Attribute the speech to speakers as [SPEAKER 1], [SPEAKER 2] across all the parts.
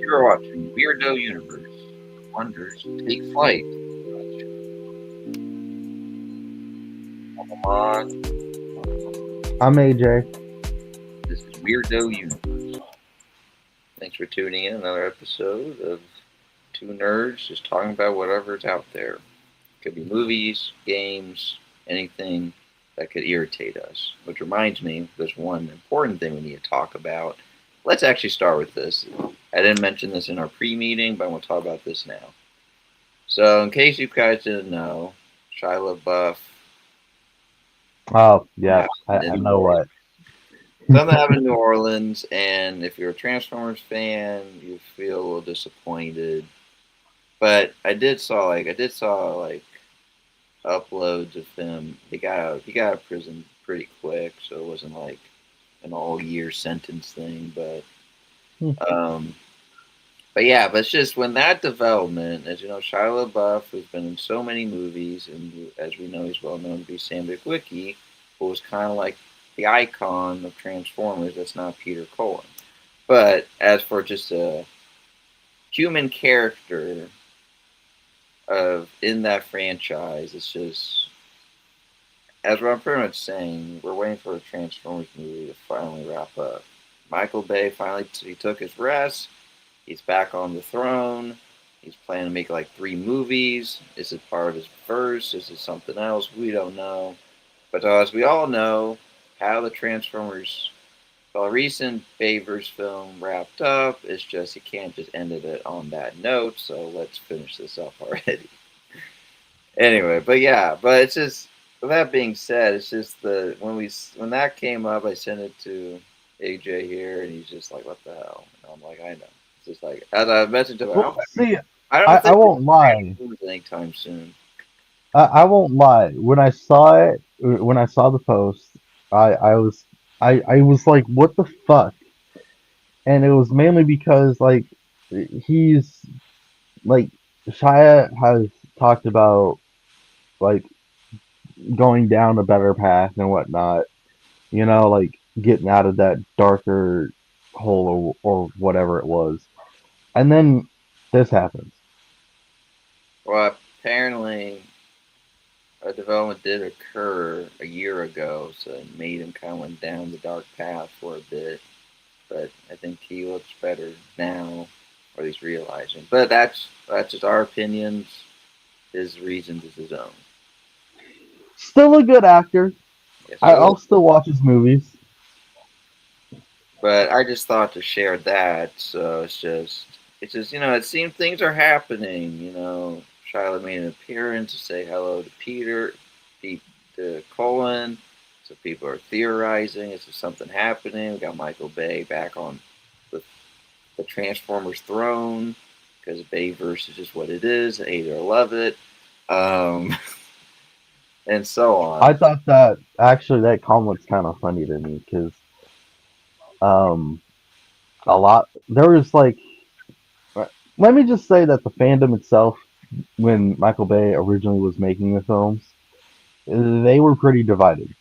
[SPEAKER 1] You're watching Weirdo Universe. Wonders take flight. Come on,
[SPEAKER 2] I'm AJ.
[SPEAKER 1] this is Weirdo Universe. Thanks for tuning in. Another episode of two nerds just talking about whatever's out there. Could be movies, games, anything that could irritate us. Which reminds me, there's one important thing we need to talk about. Let's actually start with this. I didn't mention this in our pre-meeting, but I want to talk about this now. So, in case you guys didn't know, Shia LaBeouf
[SPEAKER 2] Oh, yeah,
[SPEAKER 1] happened
[SPEAKER 2] I
[SPEAKER 1] in New
[SPEAKER 2] know
[SPEAKER 1] Orleans.
[SPEAKER 2] what.
[SPEAKER 1] Something happened in New Orleans, and if you're a Transformers fan, you feel a little disappointed. But I did saw like uploads of him. He got out of prison pretty quick, so it wasn't like an all year sentence thing. Um, but yeah, but it's just when that development, as you know, Shia LaBeouf has been in so many movies, and as we know, he's well known to be Sam Witwicky, who was kind of like the icon of Transformers. That's not Peter Cullen. But as for just a human character of in that franchise, it's just as what I'm pretty much saying. We're waiting for a Transformers movie to finally wrap up. Michael Bay finally he took his rest. He's back on the throne. He's planning to make like 3 movies. Is it part of his verse? Is it something else? We don't know. But as we all know, how the Transformers, well, recent Bayverse film wrapped up. It's just you can't just end it on that note. So let's finish this up already. Anyway, but yeah, but it's just with that being said, it's just the when that came up, I sent it to AJ here, and he's just like, "What the hell?" And I'm like, "I know." It's just like as I mentioned to him,
[SPEAKER 2] Well, see,
[SPEAKER 1] I don't
[SPEAKER 2] I
[SPEAKER 1] think we're
[SPEAKER 2] won't lie.
[SPEAKER 1] doing it anytime soon.
[SPEAKER 2] I won't lie. When I saw it, when I saw the post, I was like, what the fuck? And it was mainly because he's like Shia has talked about like going down a better path and whatnot. Like getting out of that darker hole or whatever it was. And then this happens.
[SPEAKER 1] Well, apparently, a development did occur a year ago, so it made him kind of went down the dark path for a bit. But I think he looks better now, or he's realizing. But that's just our opinions. His reasons is his own.
[SPEAKER 2] Still a good actor.
[SPEAKER 1] Yes,
[SPEAKER 2] I'll still watch his movies.
[SPEAKER 1] but I just thought to share that. So it's just it seems things are happening. Charlotte made an appearance to say hello to Pete, to Colin. So people are theorizing. Is there something happening? We got Michael Bay back on the, the Transformers throne because Bayverse is just what it is. Hate it or love it, um, and so
[SPEAKER 2] I
[SPEAKER 1] on.
[SPEAKER 2] thought that actually that comic's kind of funny to me because um a lot there was like let me just say that the fandom itself when Michael Bay originally was making the films they were pretty divided.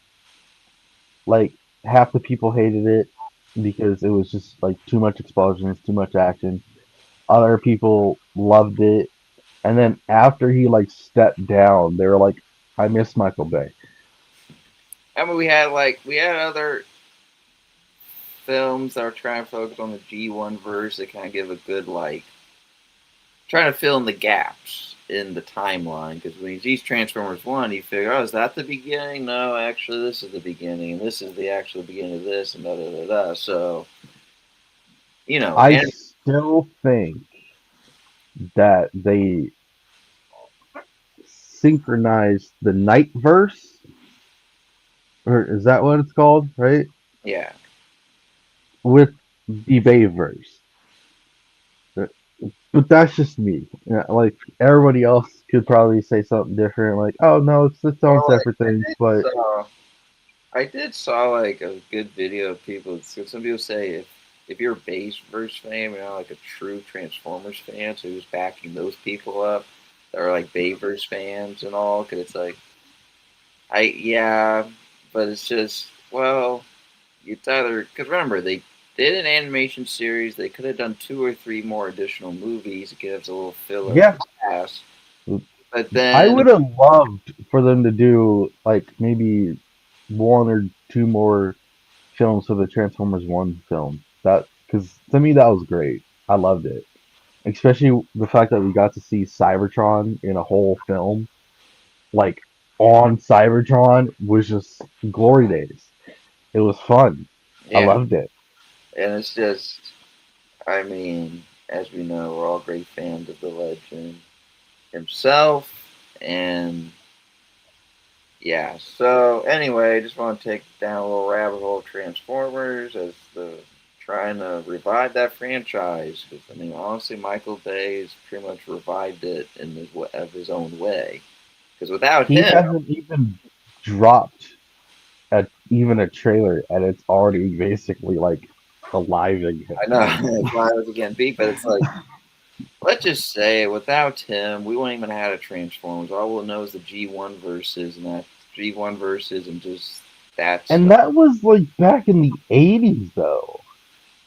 [SPEAKER 2] Like half the people hated it because it was just like too much explosions, too much action. Other people loved it, and then after he like stepped down, they were like, "I miss Michael Bay."
[SPEAKER 1] I mean, we had other films that are trying to focus on the G1 verse that kind of give a good trying to fill in the gaps in the timeline because when you see Transformers One, you figure, oh, is that the beginning? No, actually, this is the beginning, and this is the actual beginning of this, and da da da da. So
[SPEAKER 2] I
[SPEAKER 1] and
[SPEAKER 2] still think that they synchronized the night verse, or is that what it's called, right?
[SPEAKER 1] yeah,
[SPEAKER 2] With the Bay verse. But that's just me. Yeah, like everybody else could probably say something different, like, "Oh no, it's its own
[SPEAKER 1] well,
[SPEAKER 2] separate thing." But
[SPEAKER 1] I did saw like a good video of people. So some people say if you're a base verse fan, you're not like a true Transformers fan, so who's backing those people up that are like Bayverse fans and all? Because it's like yeah, but it's just well, it's either because remember they did an animation series. They could have done 2 or 3 more additional movies. It gives a little filler for
[SPEAKER 2] Yeah,
[SPEAKER 1] the past. But
[SPEAKER 2] I
[SPEAKER 1] then,
[SPEAKER 2] would have loved for them to do like maybe one or two more films for the Transformers One film. That because to me that was great. I loved it, especially the fact that we got to see Cybertron in a whole film, like on Cybertron, was just glory days. It was fun. I
[SPEAKER 1] yeah,
[SPEAKER 2] loved it.
[SPEAKER 1] and it's just, I mean, as we know, we're all great fans of the legend himself, and yeah. So anyway, I just want to take down a little rabbit hole of Transformers as the trying to revive that franchise. Because I mean, honestly, Michael Bay has pretty much revived it in of his own way. Because without
[SPEAKER 2] He
[SPEAKER 1] him,
[SPEAKER 2] hasn't even dropped even a trailer, and it's already basically like alive again.
[SPEAKER 1] I know it's Lions Again beat, but it's like let's just say without him, we wouldn't even have had a Transformers. All we'll know is the G1 verses and that G1 verses and just that
[SPEAKER 2] And
[SPEAKER 1] stuff,
[SPEAKER 2] that was like back in the 80s, though.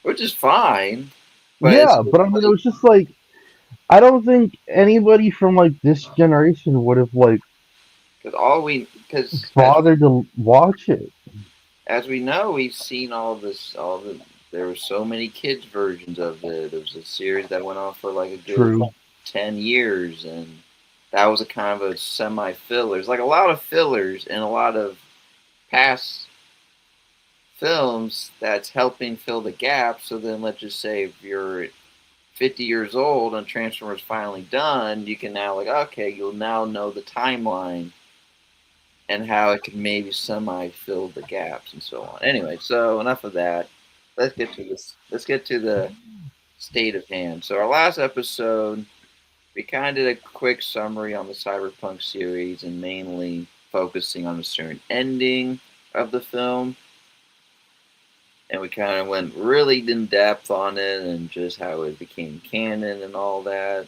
[SPEAKER 1] which is fine. But it's
[SPEAKER 2] Yeah, but I mean, it was just like I don't think anybody from like this generation would have like
[SPEAKER 1] because
[SPEAKER 2] bothered to watch it.
[SPEAKER 1] as we know, we've seen all this, all the. There were so many kids versions of it. There was a series that went on for like a good
[SPEAKER 2] True.
[SPEAKER 1] 10 years, and that was a kind of a semi filler. There's like a lot of fillers and a lot of past films that's helping fill the gap. So then, let's just say if you're 50 years old and Transformers finally done, you can now like okay, you'll now know the timeline and how it can maybe semi fill the gaps and so on. Anyway, so enough of that. Let's get to this. Let's get to the state of hand. So our last episode, we kind of did a quick summary on the Cyberpunk series and mainly focusing on a certain ending of the film. And we kind of went really in depth on it and just how it became canon and all that.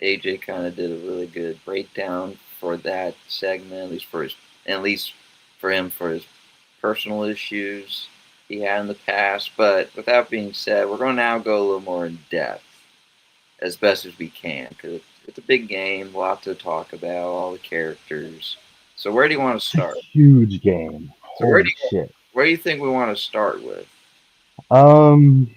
[SPEAKER 1] AJ kind of did a really good breakdown for that segment, at least for him for his personal issues he had in the past. But with that being said, we're going to now go a little more in depth as best as we can because it's a big game, a lot to talk about, all the characters. So where do you want to
[SPEAKER 2] It's a
[SPEAKER 1] start?
[SPEAKER 2] huge game.
[SPEAKER 1] So where do
[SPEAKER 2] Holy shit.
[SPEAKER 1] where do you think we want to start with?
[SPEAKER 2] Um,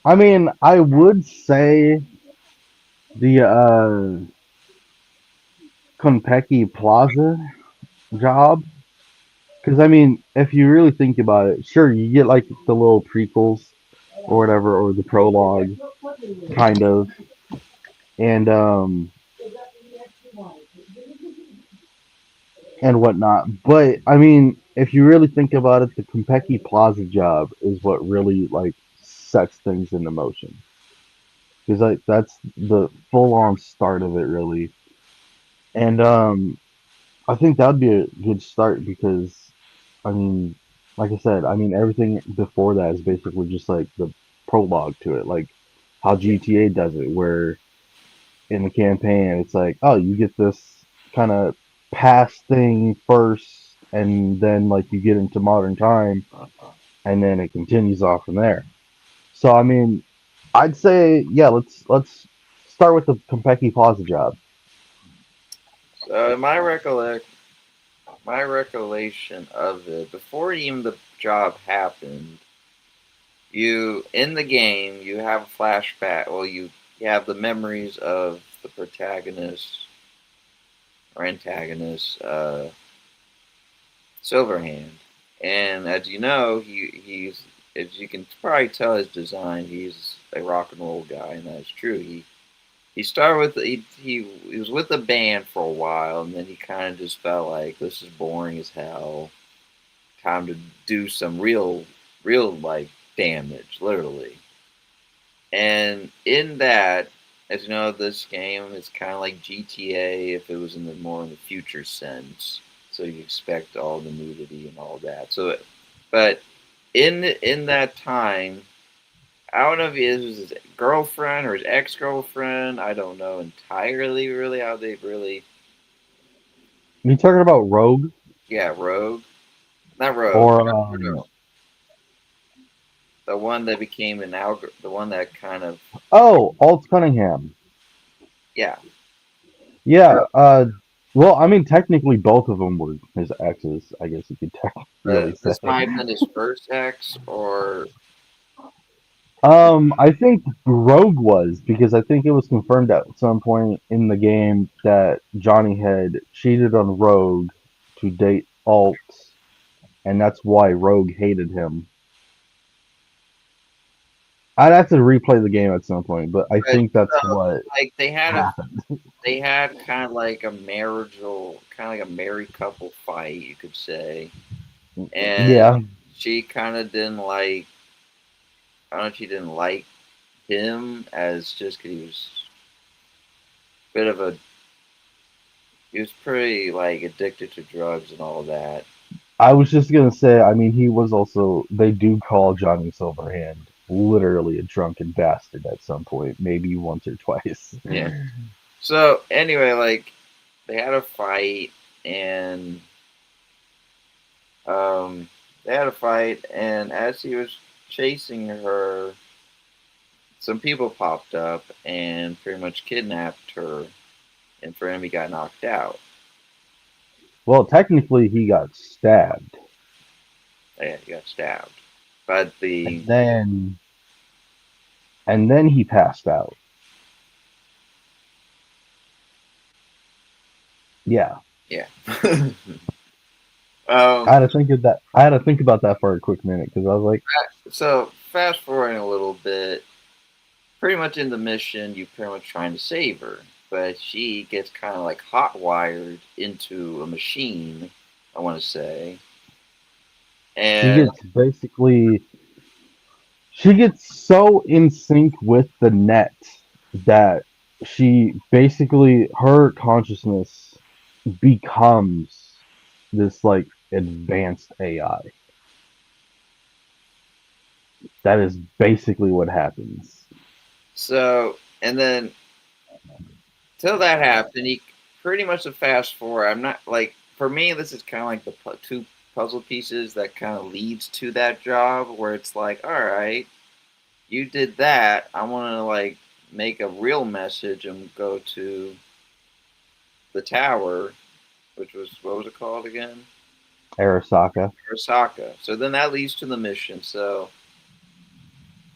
[SPEAKER 2] I mean, I would say the Konpeki Plaza job. Because I mean, if you really think about it, sure, you get like the little prequels or whatever, or the prologue, kind of, and and whatnot. But I mean, if you really think about it, the Konpeki Plaza job is what really like sets things into motion. Because like that's the full on start of it, really. And I think that'd be a good start because I mean, like I said, I mean everything before that is basically just like the prologue to it, like how GTA does it, where in the campaign it's like, oh, you get this kind of past thing first, and then like you get into modern time, and then it continues off from there. So I mean, I'd say yeah, let's start with the Konpeki Plaza job.
[SPEAKER 1] So my recollection of it, before even the job happened, you in the game you have a flashback. Well, you have the memories of the protagonist or antagonist, Silverhand, and as you know, he's as you can probably tell his design, he's a rock and roll guy, and that's true. He started with he was with the band for a while, and then he kind of just felt like this is boring as hell. Time to do some real like damage, literally. And in that, as you know, this game is kind of like GTA if it was in the more in the future sense. So you expect all the nudity and all that. So, but in that time, I don't know if it was his girlfriend or his ex girlfriend. I don't know entirely, really, how they really.
[SPEAKER 2] You talking about Rogue?
[SPEAKER 1] Yeah, Rogue. Not Rogue.
[SPEAKER 2] or
[SPEAKER 1] The one that became an the one that kind of
[SPEAKER 2] oh, Alt Cunningham.
[SPEAKER 1] yeah.
[SPEAKER 2] Yeah. Well, I mean, technically, both of them were his exes. I guess you could really say.
[SPEAKER 1] This might have been his first ex, or
[SPEAKER 2] I think Rogue was because I think it was confirmed at some point in the game that Johnny had cheated on Rogue to date Alt, and that's why Rogue hated him. I'd have to replay the game at some point, but I
[SPEAKER 1] but
[SPEAKER 2] think that's what
[SPEAKER 1] like
[SPEAKER 2] happened.
[SPEAKER 1] they had kind of like a marital, kind of like a married couple fight, you could say, and
[SPEAKER 2] Yeah,
[SPEAKER 1] she kind of didn't like. I don't know if she didn't like him as just because he was a bit of a. He was pretty like addicted to drugs and all that.
[SPEAKER 2] I was just gonna say. I mean, he was also. They do call Johnny Silverhand literally a drunken bastard at some point, maybe once or twice.
[SPEAKER 1] Yeah. So anyway, like they had a fight, and um, they had a fight, and as he was chasing her, some people popped up and pretty much kidnapped her, and for him, he got knocked out.
[SPEAKER 2] Well, technically, he got stabbed,
[SPEAKER 1] Yeah, he got stabbed. But
[SPEAKER 2] and then he passed out. Yeah,
[SPEAKER 1] yeah.
[SPEAKER 2] I
[SPEAKER 1] um,
[SPEAKER 2] had to think of that. I had to think about that for a quick minute because I was like,
[SPEAKER 1] so fast forwarding a little bit, pretty much in the mission, you pretty much trying to save her, but she gets kind of like hot wired into a machine. I want to say,
[SPEAKER 2] she
[SPEAKER 1] and
[SPEAKER 2] gets basically she gets so in sync with the net that she basically her consciousness becomes this like advanced AI. That is basically what happens.
[SPEAKER 1] so and then till that happened, he pretty much a fast forward. I'm not like for me, this is kind of like the two puzzle pieces that kind of leads to that job where it's like, all right, you did that. I want to like make a real message and go to the tower, which was what was it called again?
[SPEAKER 2] Arasaka.
[SPEAKER 1] Osaka. So then that leads to the mission. So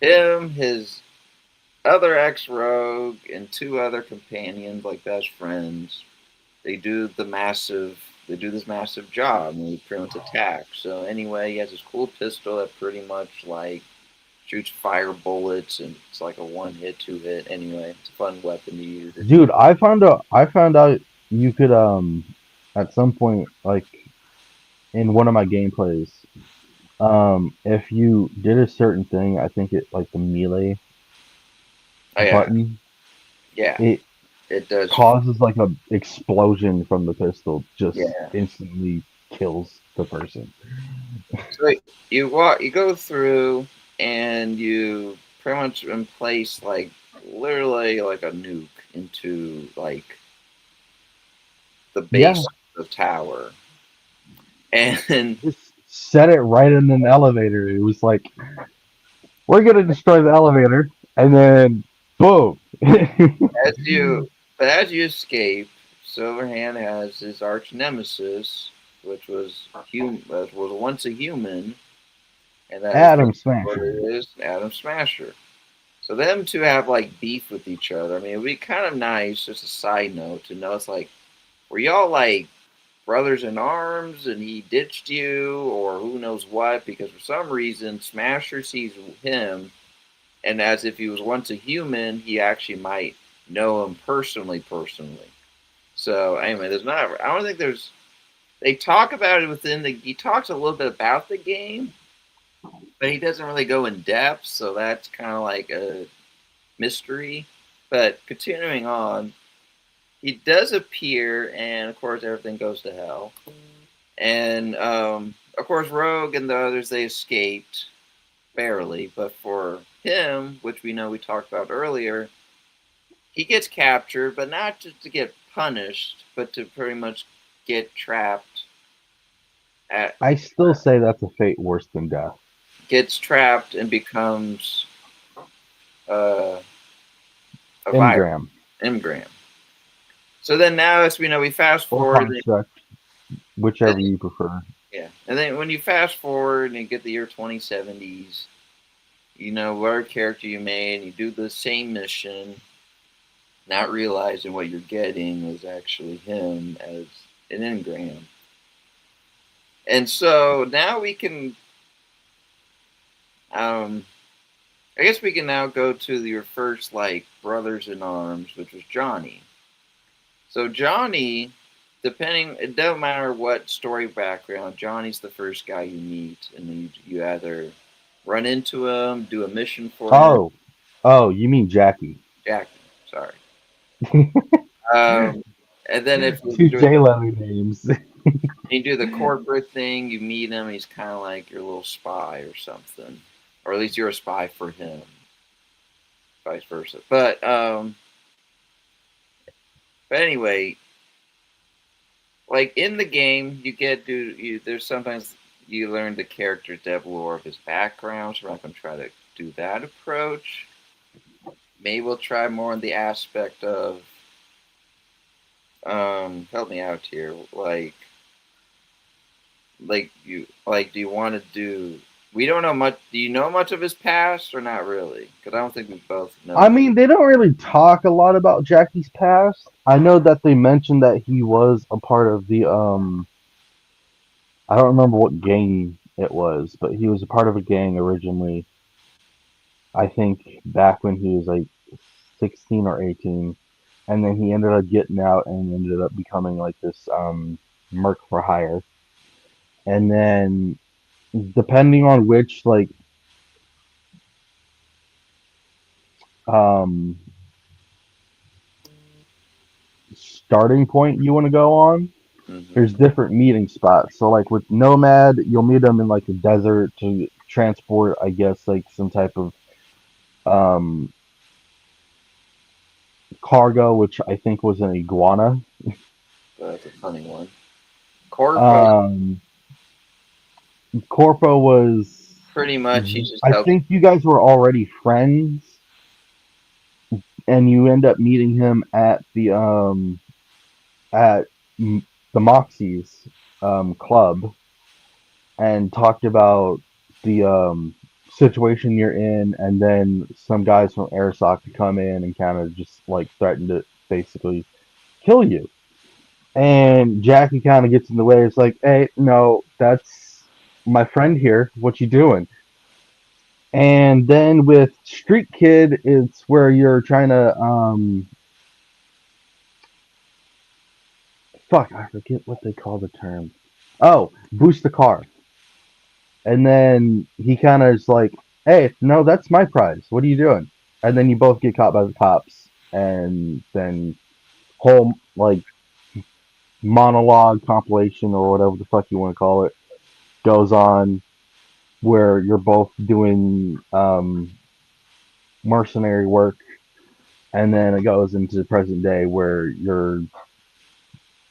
[SPEAKER 1] him, his other ex rogue, and two other companions, like best friends, they do the massive. They do this massive job, and they pretty much attack. So anyway, he has this cool pistol that pretty much like shoots fire bullets, and it's like a one hit, two hit. Anyway, it's a fun weapon to use.
[SPEAKER 2] Dude, I found out you could at some point like in one of my gameplays, if you did a certain thing, I think it like the melee
[SPEAKER 1] Oh yeah,
[SPEAKER 2] button,
[SPEAKER 1] yeah,
[SPEAKER 2] it
[SPEAKER 1] it does.
[SPEAKER 2] causes like a explosion from the pistol, just
[SPEAKER 1] Yeah.
[SPEAKER 2] instantly kills the person.
[SPEAKER 1] So you go through, and you pretty much place like literally like a nuke into like the
[SPEAKER 2] Yeah,
[SPEAKER 1] base of the tower, and
[SPEAKER 2] just set it right in an elevator. It was like we're gonna destroy the elevator, and then boom.
[SPEAKER 1] as you as you escape, Silverhand has his arch nemesis, which was was once a human, and that is
[SPEAKER 2] Adam
[SPEAKER 1] what
[SPEAKER 2] Smasher.
[SPEAKER 1] it is, Adam Smasher. So them two have like beef with each other. I mean, it'd be kind of nice, just a side note, to know it's like, were y'all like brothers in arms and he ditched you, or who knows what? Because for some reason, Smasher sees him, and as if he was once a human, he actually might know him personally. So anyway, there's not. I don't think there's. They talk about it within the. He talks a little bit about the game, but he doesn't really go in depth. So that's kind of like a mystery. But continuing on, he does appear, and of course everything goes to hell. And of course, Rogue and the others they escaped barely, but for him, which we know we talked about earlier, he gets captured, but not just to get punished, but to pretty much get trapped at,
[SPEAKER 2] I still say that's a fate worse than death.
[SPEAKER 1] gets trapped and becomes uh, a virus,
[SPEAKER 2] Engram
[SPEAKER 1] engram. So then now, as we know, we fast
[SPEAKER 2] or
[SPEAKER 1] forward.
[SPEAKER 2] construct,
[SPEAKER 1] Then,
[SPEAKER 2] whichever you prefer.
[SPEAKER 1] yeah, and then when you fast forward and you get the year 2070s, you know what character you made, you do the same mission, not realizing what you're getting was actually him as an engram. And so now we can, um, I guess we can now go to your first like brothers in arms, which was Johnny. So Johnny, depending, it doesn't matter what story background, Johnny's the first guy you meet, and you either run into him, do a mission for him.
[SPEAKER 2] Oh, oh, you mean Jackie?
[SPEAKER 1] Jackie, sorry.
[SPEAKER 2] Two
[SPEAKER 1] And then if
[SPEAKER 2] J Lo names.
[SPEAKER 1] you do the corporate thing, you meet him, he's kind of like your little spy or something, or at least you're a spy for him, vice versa. But anyway, like in the game, you get there's sometimes you learn the character depth lore of his background. So we're not going to try to do that approach. Maybe we'll try more on the aspect of help me out here, do you want to do? We don't know much. Do you know much of his past or not really? Because I don't think we both
[SPEAKER 2] I
[SPEAKER 1] know.
[SPEAKER 2] mean, they don't really talk a lot about Jackie's past. I know that they mentioned that he was a part of the I don't remember what gang it was, but he was a part of a gang originally. I think back when he was like 16 or 18, and then he ended up getting out and ended up becoming like this merc for hire. And then depending on which like um starting point you want to go on,
[SPEAKER 1] Mm-hmm.
[SPEAKER 2] there's different meeting spots. So like with Nomad, you'll meet them in like the desert to transport, I guess, like some type of um cargo, which I think was an iguana.
[SPEAKER 1] That's a funny one. Corpo,
[SPEAKER 2] Um, Corpo was,
[SPEAKER 1] pretty much, he just
[SPEAKER 2] I
[SPEAKER 1] helps.
[SPEAKER 2] think you guys were already friends, and you end up meeting him at the Moxies club, and talked about the situation you're in, and then some guys from Airsoft to come in and kind of just like threaten to basically kill you. And Jackie kind of gets in the way. It's like, hey, no, that's my friend here. What you doing? And then with Street Kid, it's where you're trying to fuck, I forget what they call the term. Oh, boost the car. And then he kind of is like, hey, no, that's my prize. What are you doing? And then you both get caught by the cops. And then whole like monologue compilation or whatever the fuck you want to call it goes on where you're both doing mercenary work, and then it goes into the present day where you're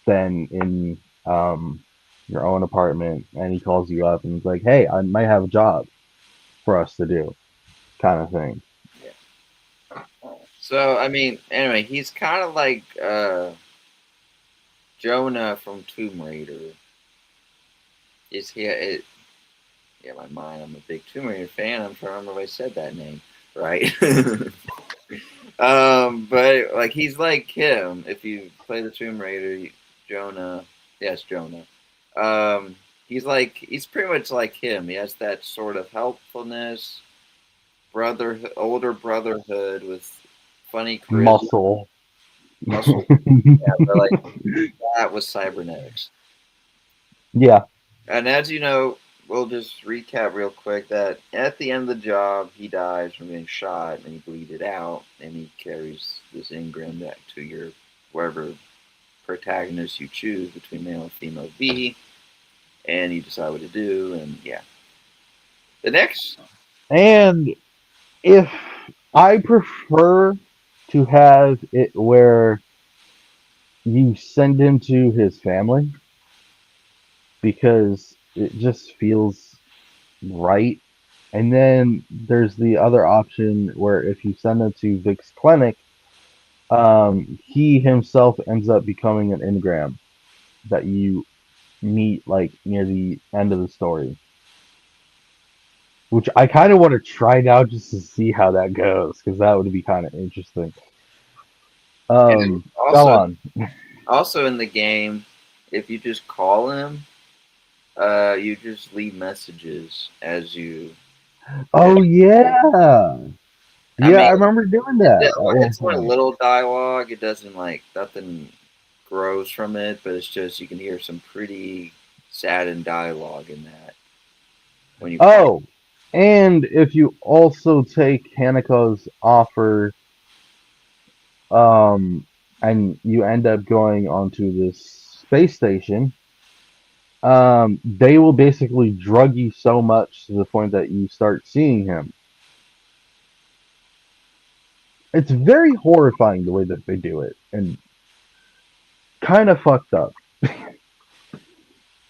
[SPEAKER 2] then in your own apartment, and he calls you up and it's like, hey, I might have a job for us to do, kind of thing.
[SPEAKER 1] Yeah. So I mean, anyway, he's kind of like Jonah from Tomb Raider. Is he? Yeah, my mind. I'm a big Tomb Raider fan. I'm trying to remember if I said that name right. But like he's like him. If you play the Tomb Raider, Jonah. Yes, Jonah. Um, he's pretty much like him. He has that sort of helpfulness, older brotherhood with funny charisma,
[SPEAKER 2] Muscle.
[SPEAKER 1] muscle. Yeah, but like that was cybernetics.
[SPEAKER 2] Yeah.
[SPEAKER 1] And as you know, we'll just recap real quick that at the end of the job, he dies from being shot and he bleeded out, and he carries this engram back to your wherever protagonist you choose between male and female V, and you decide what to do, and yeah. The next,
[SPEAKER 2] And if I prefer to have it where you send him to his family, because it just feels right. And then there's the other option where if you send him to Vic's clinic, he himself ends up becoming an engram that you meet like near the end of the story. Which I kind of want to try now just to see how that goes, because that would be kind of interesting.
[SPEAKER 1] And
[SPEAKER 2] Go
[SPEAKER 1] also,
[SPEAKER 2] on.
[SPEAKER 1] also in the game, if you just call him, you just leave messages as you.
[SPEAKER 2] Oh yeah,
[SPEAKER 1] I
[SPEAKER 2] yeah,
[SPEAKER 1] mean,
[SPEAKER 2] I remember doing that at one
[SPEAKER 1] it's only a
[SPEAKER 2] point.
[SPEAKER 1] little dialogue. It doesn't like nothing grows from it, but it's just you can hear some pretty saddened dialogue in that when you call.
[SPEAKER 2] Oh, and if you also take Haneko's offer, um, and you end up going onto this space station, they will basically drug you so much to the point that you start seeing him. It's very horrifying the way that they do it, and kind of fucked up.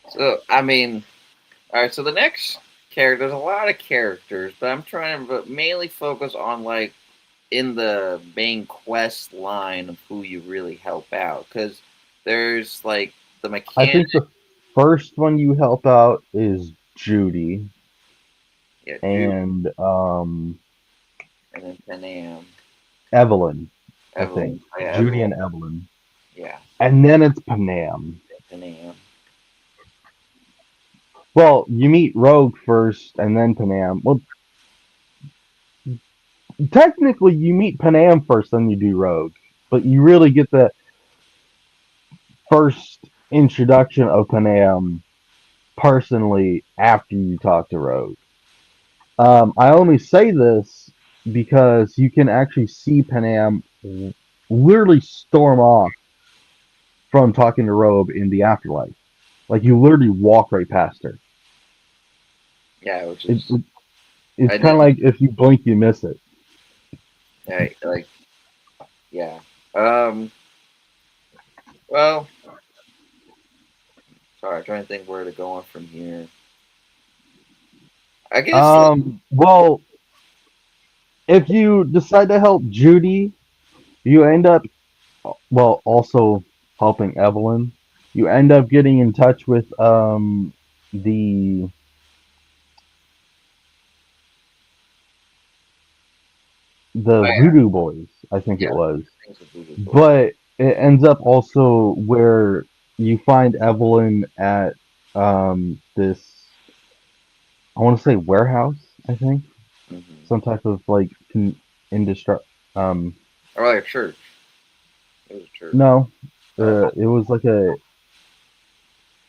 [SPEAKER 1] So I mean, all right. So the next character, there's a lot of characters, but I'm trying to mainly focus on like in the main quest line of who you really help out because there's like the
[SPEAKER 2] I
[SPEAKER 1] mechanic.
[SPEAKER 2] think the first one you help out is Judy,
[SPEAKER 1] Yeah, Jude,
[SPEAKER 2] and
[SPEAKER 1] and then Panam,
[SPEAKER 2] Evelyn. I think
[SPEAKER 1] Evelyn. Oh, yeah,
[SPEAKER 2] Judy
[SPEAKER 1] Evelyn.
[SPEAKER 2] and Evelyn,
[SPEAKER 1] Yeah,
[SPEAKER 2] and then it's Panam.
[SPEAKER 1] Panam.
[SPEAKER 2] Well, you meet Rogue first, and then Panam. Well, technically, you meet Panam first, then you do Rogue, but you really get the first introduction of Panam personally after you talk to Rogue. I only say this because you can actually see Panam literally storm off from talking to Rogue in the afterlife. Like you literally walk right past her.
[SPEAKER 1] Yeah, which
[SPEAKER 2] It,
[SPEAKER 1] is
[SPEAKER 2] it's
[SPEAKER 1] I
[SPEAKER 2] kind of
[SPEAKER 1] didn't.
[SPEAKER 2] like if you blink, you miss it.
[SPEAKER 1] Like yeah. Um. Well, sorry, I'm trying to think where to go on from here. I guess like,
[SPEAKER 2] Well, if you decide to help Judy, you end up, well, also helping Evelyn. You end up getting in touch with the
[SPEAKER 1] oh, yeah,
[SPEAKER 2] Voodoo Boys, I think it
[SPEAKER 1] yeah,
[SPEAKER 2] was.
[SPEAKER 1] things with Voodoo Boy.
[SPEAKER 2] But it ends up also where you find Evelyn at this, I want to say warehouse, I think,
[SPEAKER 1] Mm-hmm.
[SPEAKER 2] some type of like industry. Um,
[SPEAKER 1] Or like a church. It was a church.
[SPEAKER 2] no,
[SPEAKER 1] Oh,
[SPEAKER 2] it was like a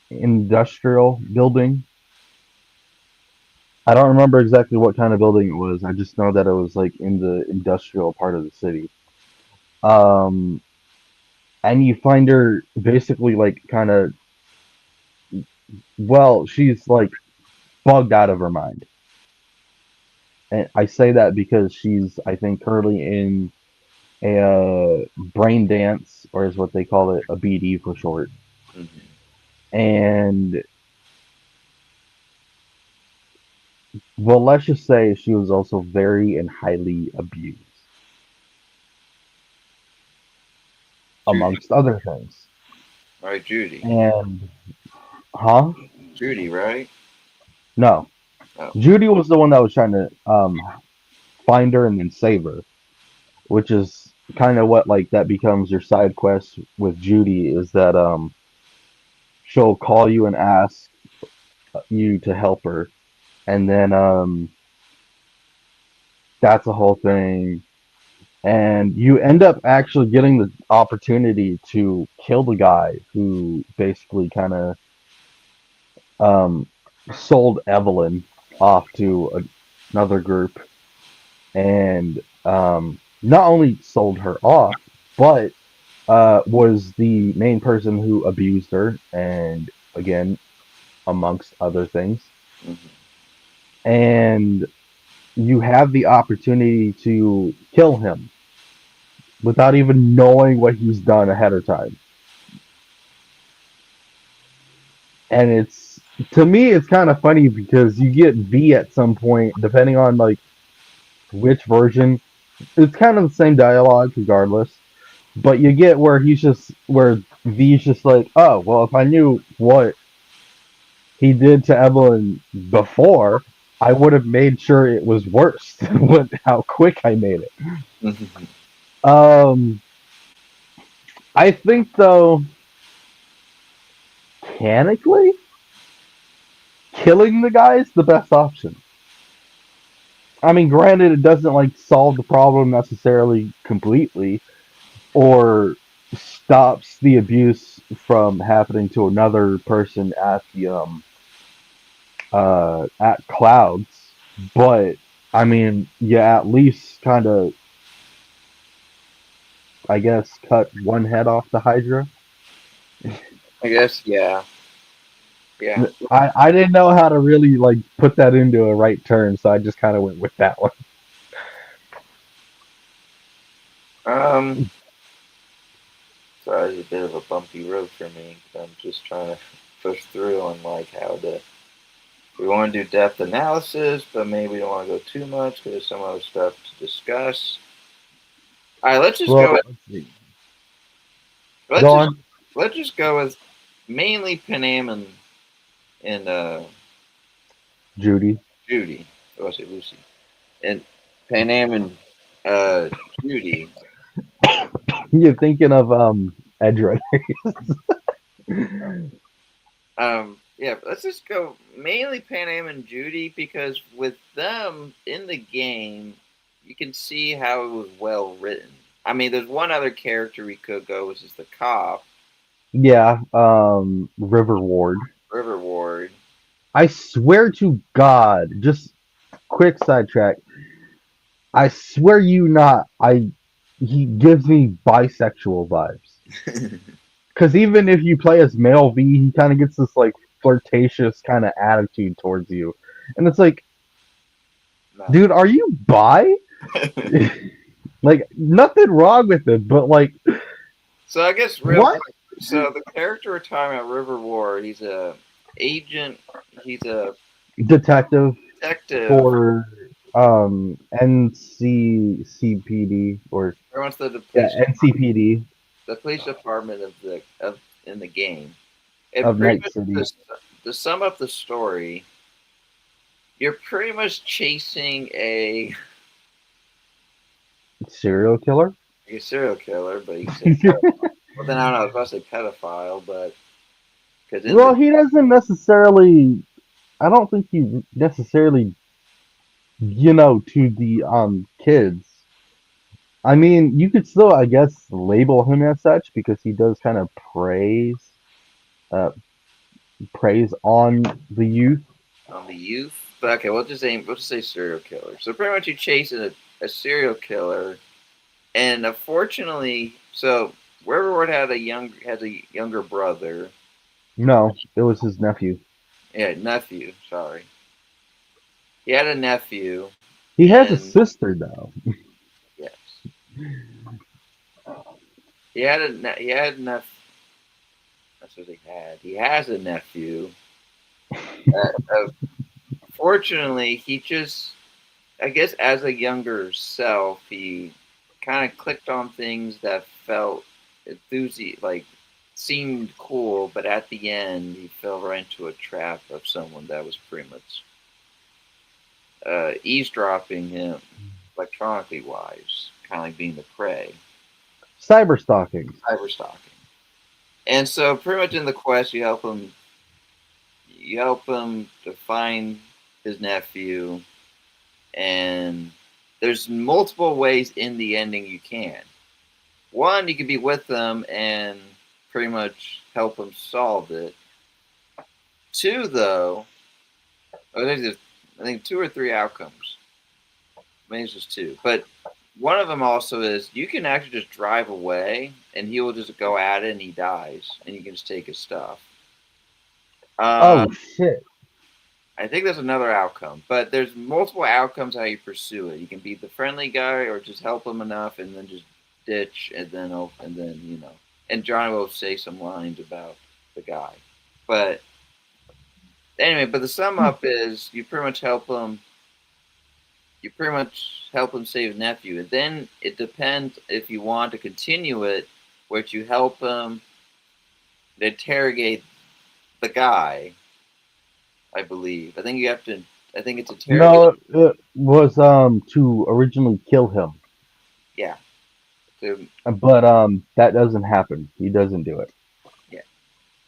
[SPEAKER 2] industrial building. I don't remember exactly what kind of building it was. I just know that it was like in the industrial part of the city. Um, and you find her basically like kind of, well, she's like bugged out of her mind. And I say that because she's, I think, currently in a brain dance, or is what they call it, a BD for short.
[SPEAKER 1] mm-hmm.
[SPEAKER 2] And well, let's just say she was also very and highly abused,
[SPEAKER 1] Judy.
[SPEAKER 2] amongst other things.
[SPEAKER 1] Right, Judy.
[SPEAKER 2] And, huh?
[SPEAKER 1] Judy, right?
[SPEAKER 2] No.
[SPEAKER 1] Oh.
[SPEAKER 2] Judy was the one that was trying to find her and then save her, which is kind of what like that becomes your side quest with Judy is that she'll call you and ask you to help her, and then that's the whole thing. And you end up actually getting the opportunity to kill the guy who basically kind of um, sold Evelyn off to another group, and not only sold her off, but was the main person who abused her, and again, amongst other things.
[SPEAKER 1] Mm-hmm.
[SPEAKER 2] And you have the opportunity to kill him without even knowing what he's done ahead of time. and it's to me it's kind of funny because you get V at some point, depending on like which version. It's kind of the same dialogue regardless, but you get where V's just like, oh well, if I knew what he did to Evelyn before, I would have made sure it was worse with how quick I made it. Um, I think though, mechanically, killing the guy is the best option. I mean, granted, it doesn't like solve the problem necessarily completely, or stops the abuse from happening to another person at Clouds, but I mean, you at least kind of, I guess, cut one head off the Hydra.
[SPEAKER 1] I guess, yeah. Yeah.
[SPEAKER 2] I didn't know how to really like put that into a right term, so I just kind of went with that one.
[SPEAKER 1] Um, so it's a bit of a bumpy road for me. I'm just trying to push through on like how to. We want to do depth analysis, but maybe we don't want to go too much because there's some other stuff to discuss. All right, let's just
[SPEAKER 2] Well,
[SPEAKER 1] go with
[SPEAKER 2] let's see.
[SPEAKER 1] let's
[SPEAKER 2] Go
[SPEAKER 1] just
[SPEAKER 2] on,
[SPEAKER 1] let's just go with mainly Panam and
[SPEAKER 2] Judy.
[SPEAKER 1] Judy. Oh, I say Lucy and Panam and uh, Judy.
[SPEAKER 2] You're thinking of Edra.
[SPEAKER 1] Yeah, let's just go mainly Panam and Judy because with them in the game, you can see how it was well written. I mean, there's one other character we could go, which is the cop,
[SPEAKER 2] Yeah, River Ward.
[SPEAKER 1] River Ward.
[SPEAKER 2] I swear to God, just quick sidetrack. I swear you not. He gives me bisexual vibes. Because even if you play as male V, he kind of gets this like flirtatious kind of attitude towards you, and it's like,
[SPEAKER 1] No.
[SPEAKER 2] dude, are you bi? Like nothing wrong with it, but like,
[SPEAKER 1] So I guess real
[SPEAKER 2] what?
[SPEAKER 1] quick. So the character we're talking about, River Ward, he's a agent. He's a
[SPEAKER 2] Detective
[SPEAKER 1] detective.
[SPEAKER 2] for NCCPD or
[SPEAKER 1] He wants the
[SPEAKER 2] yeah
[SPEAKER 1] police
[SPEAKER 2] NCPD
[SPEAKER 1] the police department of in the game. It
[SPEAKER 2] of
[SPEAKER 1] pretty
[SPEAKER 2] Night
[SPEAKER 1] much
[SPEAKER 2] City.
[SPEAKER 1] to sum up the story, you're pretty much chasing
[SPEAKER 2] Serial killer?
[SPEAKER 1] a serial killer, but you can say well then I don't know. I was about to say pedophile, but because in
[SPEAKER 2] Well,
[SPEAKER 1] the
[SPEAKER 2] he doesn't necessarily. I don't think he necessarily, to the kids. I mean, you could still, I guess, label him as such because he does kind of uh, praise on the youth.
[SPEAKER 1] on the youth. But okay, we'll just say serial killer. So pretty much you chasing a serial killer, and unfortunately, so Riverwood has a younger brother,
[SPEAKER 2] No, it was his nephew.
[SPEAKER 1] yeah, nephew. Sorry, he had a nephew,
[SPEAKER 2] He has a
[SPEAKER 1] and
[SPEAKER 2] sister though.
[SPEAKER 1] yes, he had a nephew. That's what he had. He has a nephew. Fortunately, he just, I guess, as a younger self, he kind of clicked on things that felt like seemed cool, but at the end, he fell right into a trap of someone that was pretty much eavesdropping him, electronically wise, kind of like being the prey,
[SPEAKER 2] Cyber stalking.
[SPEAKER 1] cyber stalking. And so, pretty much in the quest, you help him to find his nephew, and there's multiple ways in the ending you can. One, you could be with them and pretty much help them solve it. Two, though, I think two or three outcomes. Maybe it's just two, but one of them also is you can actually just drive away and he will just go at it and he dies and you can just take his stuff. Uh,
[SPEAKER 2] Oh shit.
[SPEAKER 1] I think there's another outcome, but there's multiple outcomes how you pursue it. You can be the friendly guy or just help him enough and then just ditch and then and John will say some lines about the guy. But Anyway, but the sum up is you pretty much help him. You pretty much help him save his nephew, and then it depends if you want to continue it, which you help him interrogate the guy. I believe. I think you have to. I think it's interrogate.
[SPEAKER 2] No, it was to originally kill him,
[SPEAKER 1] Yeah. To
[SPEAKER 2] but that doesn't happen. He doesn't do it.
[SPEAKER 1] yeah.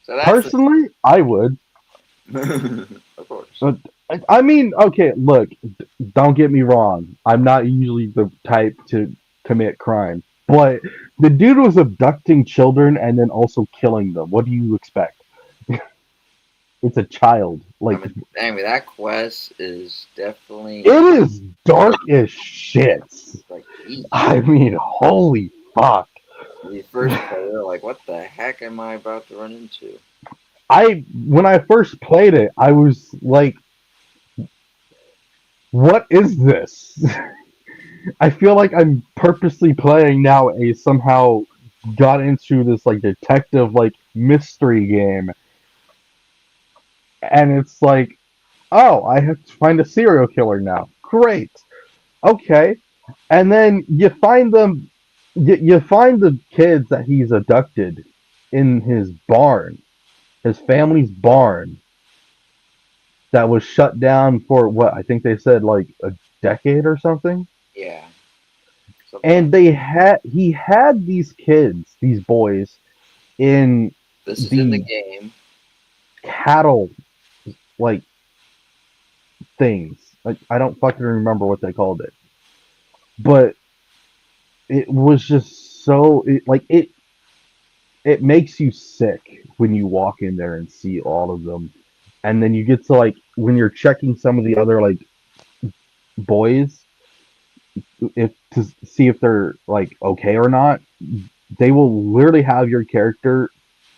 [SPEAKER 1] So that's the.
[SPEAKER 2] Personally, I would.
[SPEAKER 1] Of course.
[SPEAKER 2] But I mean, okay, look, don't get me wrong. I'm not usually the type to commit crime, but the dude was abducting children and then also killing them. What do you expect? It's a child.
[SPEAKER 1] I
[SPEAKER 2] Like,
[SPEAKER 1] mean, anyway, that quest is definitely
[SPEAKER 2] it is dark as shit.
[SPEAKER 1] like eat.
[SPEAKER 2] I mean, holy fuck.
[SPEAKER 1] When you first play it, like, what the heck am I about to run into?
[SPEAKER 2] When I first played it, I was like, what is this? I feel like I'm purposely playing now a somehow got into this like detective like mystery game, and it's like, oh, I have to find a serial killer now. Great. Okay. And then you find them you find the kids that he's abducted in his barn, his family's barn that was shut down for what I think they said like a decade or something.
[SPEAKER 1] Yeah, something like
[SPEAKER 2] And he had these kids, these boys in
[SPEAKER 1] this is in the
[SPEAKER 2] the
[SPEAKER 1] game.
[SPEAKER 2] cattle like things. Like I don't fucking remember what they called it. But it was just so it makes you sick when you walk in there and see all of them. And then you get to like when you're checking some of the other like boys if to see if they're like okay or not, they will literally have your character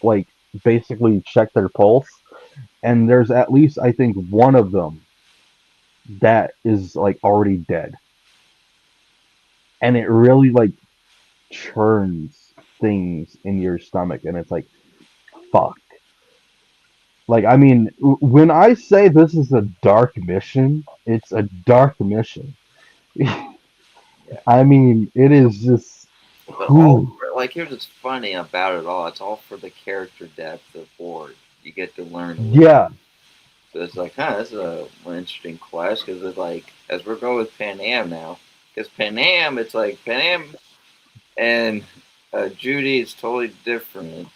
[SPEAKER 2] like basically check their pulse, and there's at least I think one of them that is like already dead, and it really like churns things in your stomach, and it's like fuck. Like I mean, when I say this is a dark mission, it's a dark mission.
[SPEAKER 1] Yeah,
[SPEAKER 2] I mean, it is just
[SPEAKER 1] but all
[SPEAKER 2] whew.
[SPEAKER 1] like here's what's funny about it all. It's all for the character depth of Horde. You get to learn a little.
[SPEAKER 2] Yeah.
[SPEAKER 1] So it's like, huh, this is an interesting quest because it's like as we're going with Pan Am now, because Pan Am, it's like Pan Am and Judy is totally different.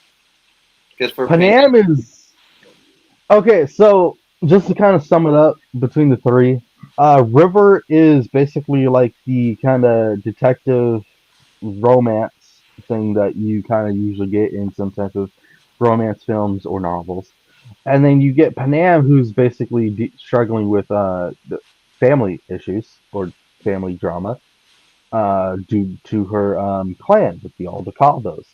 [SPEAKER 1] Because for Pan
[SPEAKER 2] Panam is okay. So just to kind of sum it up between the three, River is basically like the kind of detective romance thing that you kind of usually get in some type of romance films or novels. And then you get Panam, who's basically struggling with the family issues or family drama due to her clan with the Aldecaldos.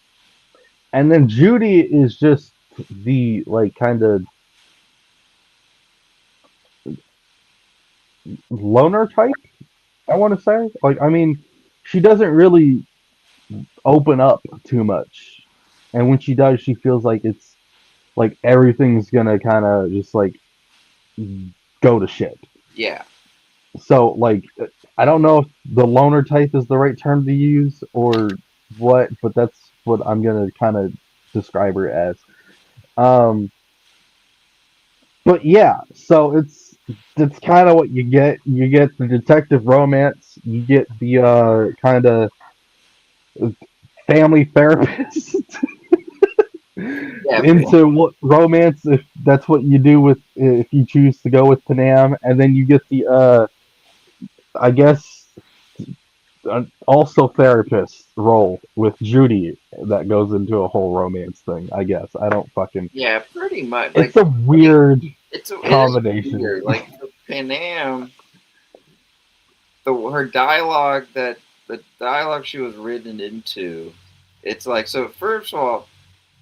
[SPEAKER 2] And then Judy is just the like kind of loner type. I want to say, like, I mean, she doesn't really open up too much, and when she does, she feels like it's like everything's gonna kind of just like go to shit.
[SPEAKER 1] yeah,
[SPEAKER 2] So like I don't know if the loner type is the right term to use or what, but that's what I'm gonna kind of describe her as. Um, but yeah, so it's kind of what you get. You get the detective romance. You get the kind of family therapist
[SPEAKER 1] yeah,
[SPEAKER 2] into what romance if that's what you do with if you choose to go with Panam, and then you get the I guess also therapist role with Judy that goes into a whole romance thing. I guess I don't fucking.
[SPEAKER 1] yeah, pretty much.
[SPEAKER 2] It's
[SPEAKER 1] Like
[SPEAKER 2] a weird
[SPEAKER 1] it is
[SPEAKER 2] combination.
[SPEAKER 1] weird. Like for Pan Am, her dialogue that the dialogue she was written into, it's like so. First of all,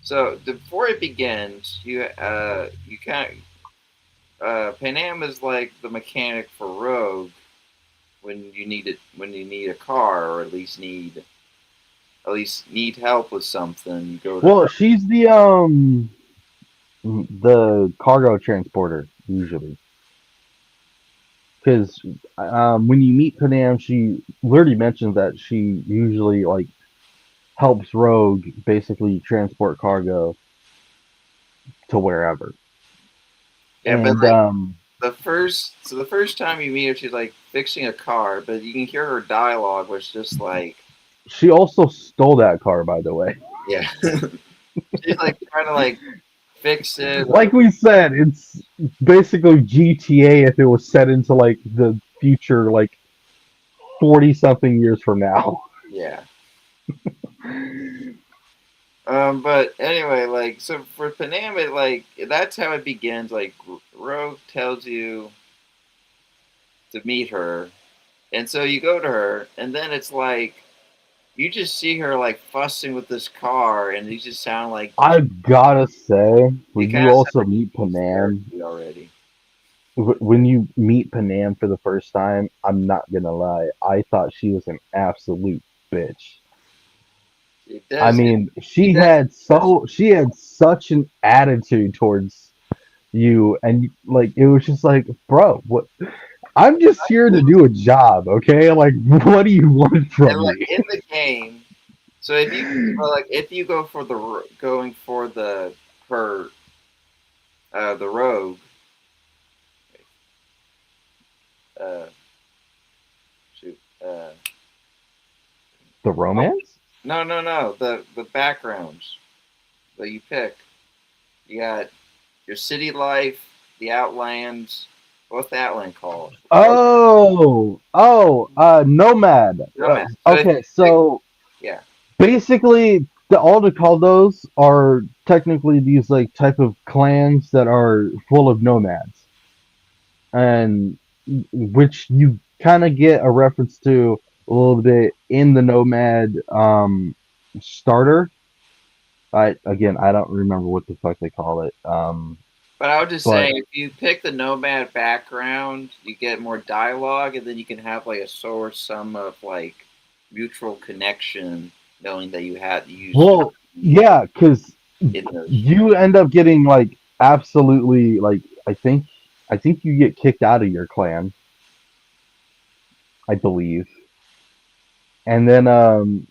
[SPEAKER 1] so before it begins, you kind Pan Am is like the mechanic for Rogue when you need it when you need a car or at least need help with something. You go to
[SPEAKER 2] Well,
[SPEAKER 1] her.
[SPEAKER 2] she's the cargo transporter. usually. Because when you meet Panam, she literally mentions that she usually like helps Rogue basically transport cargo to wherever.
[SPEAKER 1] Yeah, but
[SPEAKER 2] And
[SPEAKER 1] like the first time you meet her, she's like fixing a car, but you can hear her dialogue was just like,
[SPEAKER 2] she also stole that car, by the way.
[SPEAKER 1] yeah, she's like trying to like fix it or
[SPEAKER 2] Like we said, it's basically GTA if it was set into like the future, like 40 something years from now.
[SPEAKER 1] yeah. But anyway, like so for Panam, it like that's how it begins. Like Rogue tells you to meet her, and so you go to her, and then it's like you just see her like fussing with this car, and you just sound like
[SPEAKER 2] I've gotta say,
[SPEAKER 1] you
[SPEAKER 2] when
[SPEAKER 1] kind
[SPEAKER 2] you
[SPEAKER 1] of sound
[SPEAKER 2] also
[SPEAKER 1] like
[SPEAKER 2] meet
[SPEAKER 1] she's
[SPEAKER 2] Panam,
[SPEAKER 1] therapy already.
[SPEAKER 2] when you meet Panam for the first time, I'm not gonna lie, I thought she was an absolute bitch.
[SPEAKER 1] It
[SPEAKER 2] I
[SPEAKER 1] does.
[SPEAKER 2] mean,
[SPEAKER 1] He does.
[SPEAKER 2] she had such an attitude towards you, and like it was just like, bro, what? I'm just here to do a job, okay? Like, what do you want
[SPEAKER 1] And
[SPEAKER 2] from
[SPEAKER 1] like
[SPEAKER 2] me?
[SPEAKER 1] in the game, so if you well, like if you go for going for the her the rogue, uh, shoot,
[SPEAKER 2] The
[SPEAKER 1] oh,
[SPEAKER 2] romance?
[SPEAKER 1] no, the backgrounds that you pick. You got your city life, the Outlands. What's the Outland called? Like
[SPEAKER 2] Nomad.
[SPEAKER 1] Nomad. So if
[SPEAKER 2] Okay,
[SPEAKER 1] you pick,
[SPEAKER 2] so
[SPEAKER 1] yeah,
[SPEAKER 2] basically, the Aldecaldos are technically these like type of clans that are full of nomads, and which you kind of get a reference to a little bit in the Nomad starter. I don't remember what the fuck they call it.
[SPEAKER 1] but I would just say
[SPEAKER 2] But
[SPEAKER 1] if you pick the Nomad background, you get more dialogue, and then you can have like a source some of like mutual connection, knowing that you had used
[SPEAKER 2] well, yeah, because
[SPEAKER 1] in those.
[SPEAKER 2] you end up getting like absolutely like I think you get kicked out of your clan, I believe, and then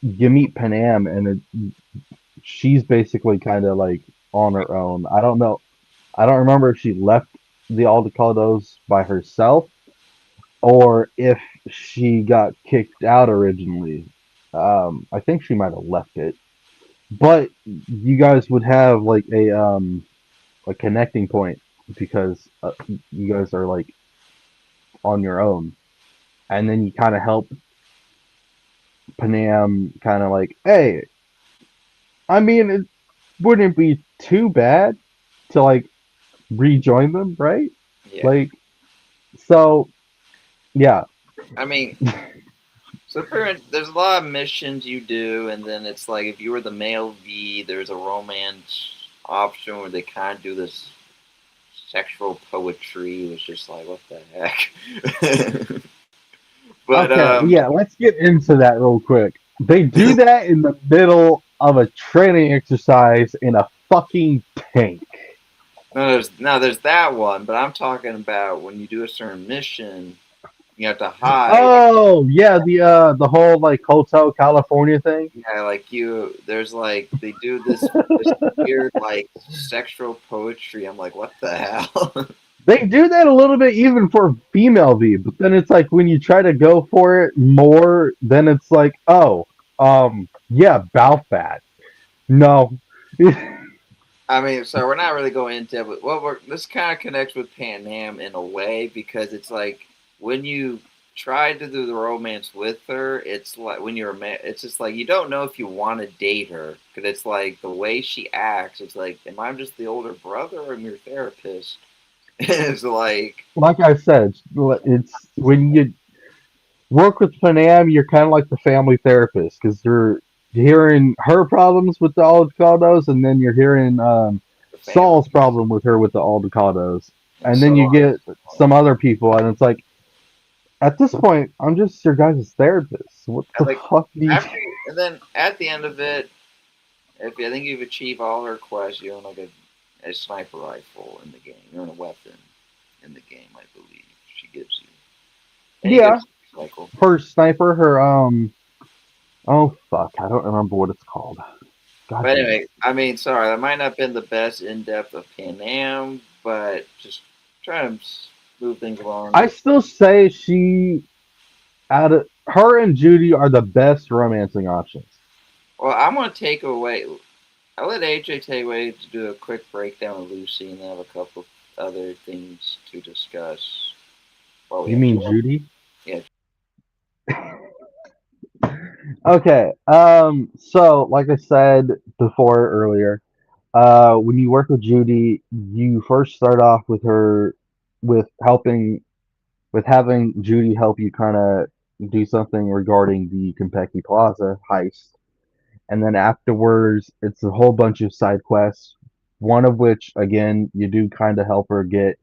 [SPEAKER 2] you meet Panam, and she's basically kind of like on her own. I don't know. I don't remember if she left the Aldecaldos by herself or if she got kicked out originally. I think she might have left it, but you guys would have like a connecting point because you guys are like on your own, and then you kind of help Panam, kind of like, hey, I mean, it wouldn't be too bad to like rejoin them, right?
[SPEAKER 1] Yeah,
[SPEAKER 2] Like, so yeah.
[SPEAKER 1] I mean, so pretty much, there's a lot of missions you do, and then it's like if you were the male V, there's a romance option where they kind of do this sexual poetry. It was just like, what the heck? But
[SPEAKER 2] Okay, yeah, let's get into that real quick. They do that in the middle of a training exercise in a fucking tank.
[SPEAKER 1] there's that one. But I'm talking about when you do a certain mission, you have to hide.
[SPEAKER 2] Oh, yeah, the whole like Hotel California thing.
[SPEAKER 1] Yeah, like there's like they do this weird like sexual poetry. I'm like, what the hell?
[SPEAKER 2] They do that a little bit even for female V, but then it's like when you try to go for it more, then it's like, oh, yeah, bow fat. No.
[SPEAKER 1] I mean, so we're not really going into it, but this kind of connects with Pan Am in a way because it's like when you try to do the romance with her, it's like when you're a man, it's just like you don't know if you want to date her because it's like the way she acts. It's like, am I just the older brother or am your therapist? It's like,
[SPEAKER 2] Like I said, it's when you work with Panam, you're kind of like the family therapist because you're hearing her problems with the Aldecados, and then you're hearing
[SPEAKER 1] the family.
[SPEAKER 2] Saul's problem with her with the Aldecados, and then
[SPEAKER 1] So,
[SPEAKER 2] you get some other people, and it's like at this point, I'm just your guys' therapist. What
[SPEAKER 1] I
[SPEAKER 2] the
[SPEAKER 1] like
[SPEAKER 2] fuck do you?
[SPEAKER 1] after, and then at the end of it, if I think you've achieved all her quests, you're in like a a sniper rifle in the game, or a weapon in the game, I believe she gives you, and you get
[SPEAKER 2] Yeah,
[SPEAKER 1] a cycle.
[SPEAKER 2] her sniper, her oh fuck, I don't remember what it's called. God
[SPEAKER 1] But
[SPEAKER 2] damn it.
[SPEAKER 1] anyway, I mean, sorry, that might not have been the best in depth of Pan Am, but just trying to move things
[SPEAKER 2] I
[SPEAKER 1] along.
[SPEAKER 2] still say she out of her and Judy are the best romancing options.
[SPEAKER 1] Well, I'm gonna take away. I'll let AJ take away to do a quick breakdown of Lucy, and then have a couple other things to discuss while we
[SPEAKER 2] You
[SPEAKER 1] have
[SPEAKER 2] mean
[SPEAKER 1] Joel.
[SPEAKER 2] Judy?
[SPEAKER 1] Yeah,
[SPEAKER 2] Okay. So like I said before earlier, when you work with Judy, you first start off with her with helping with having Judy help you kind of do something regarding the Compeki Plaza heist. And then afterwards, it's a whole bunch of side quests. One of which, again, you do kind of help her get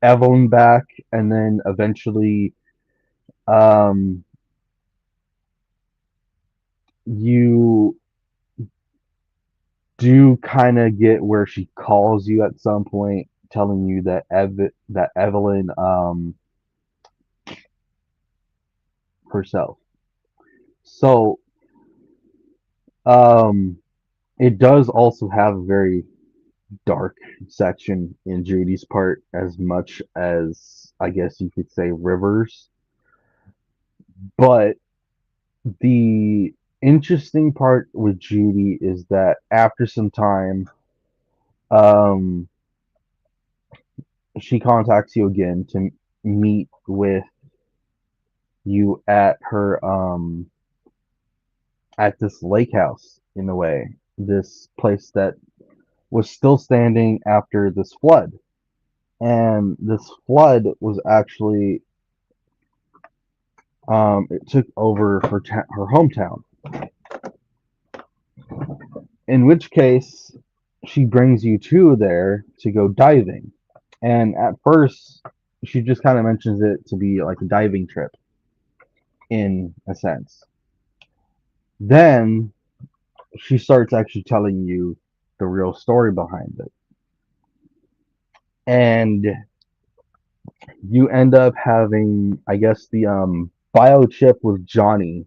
[SPEAKER 2] Evelyn back, and then eventually, um, you do kind of get where she calls you at some point, telling you that that Evelyn herself. So um, it does also have a very dark section in Judy's part, as much as I guess you could say Rivers. But the interesting part with Judy is that after some time, um, she contacts you again to meet with you at her at this lake house in a way, this place that was still standing after this flood, and this flood was actually it took over her hometown. In which case, she brings you to there to go diving. And at first, she just kind of mentions it to be like a diving trip, in a sense. Then she starts actually telling you the real story behind it. And you end up having, I guess, the biochip with Johnny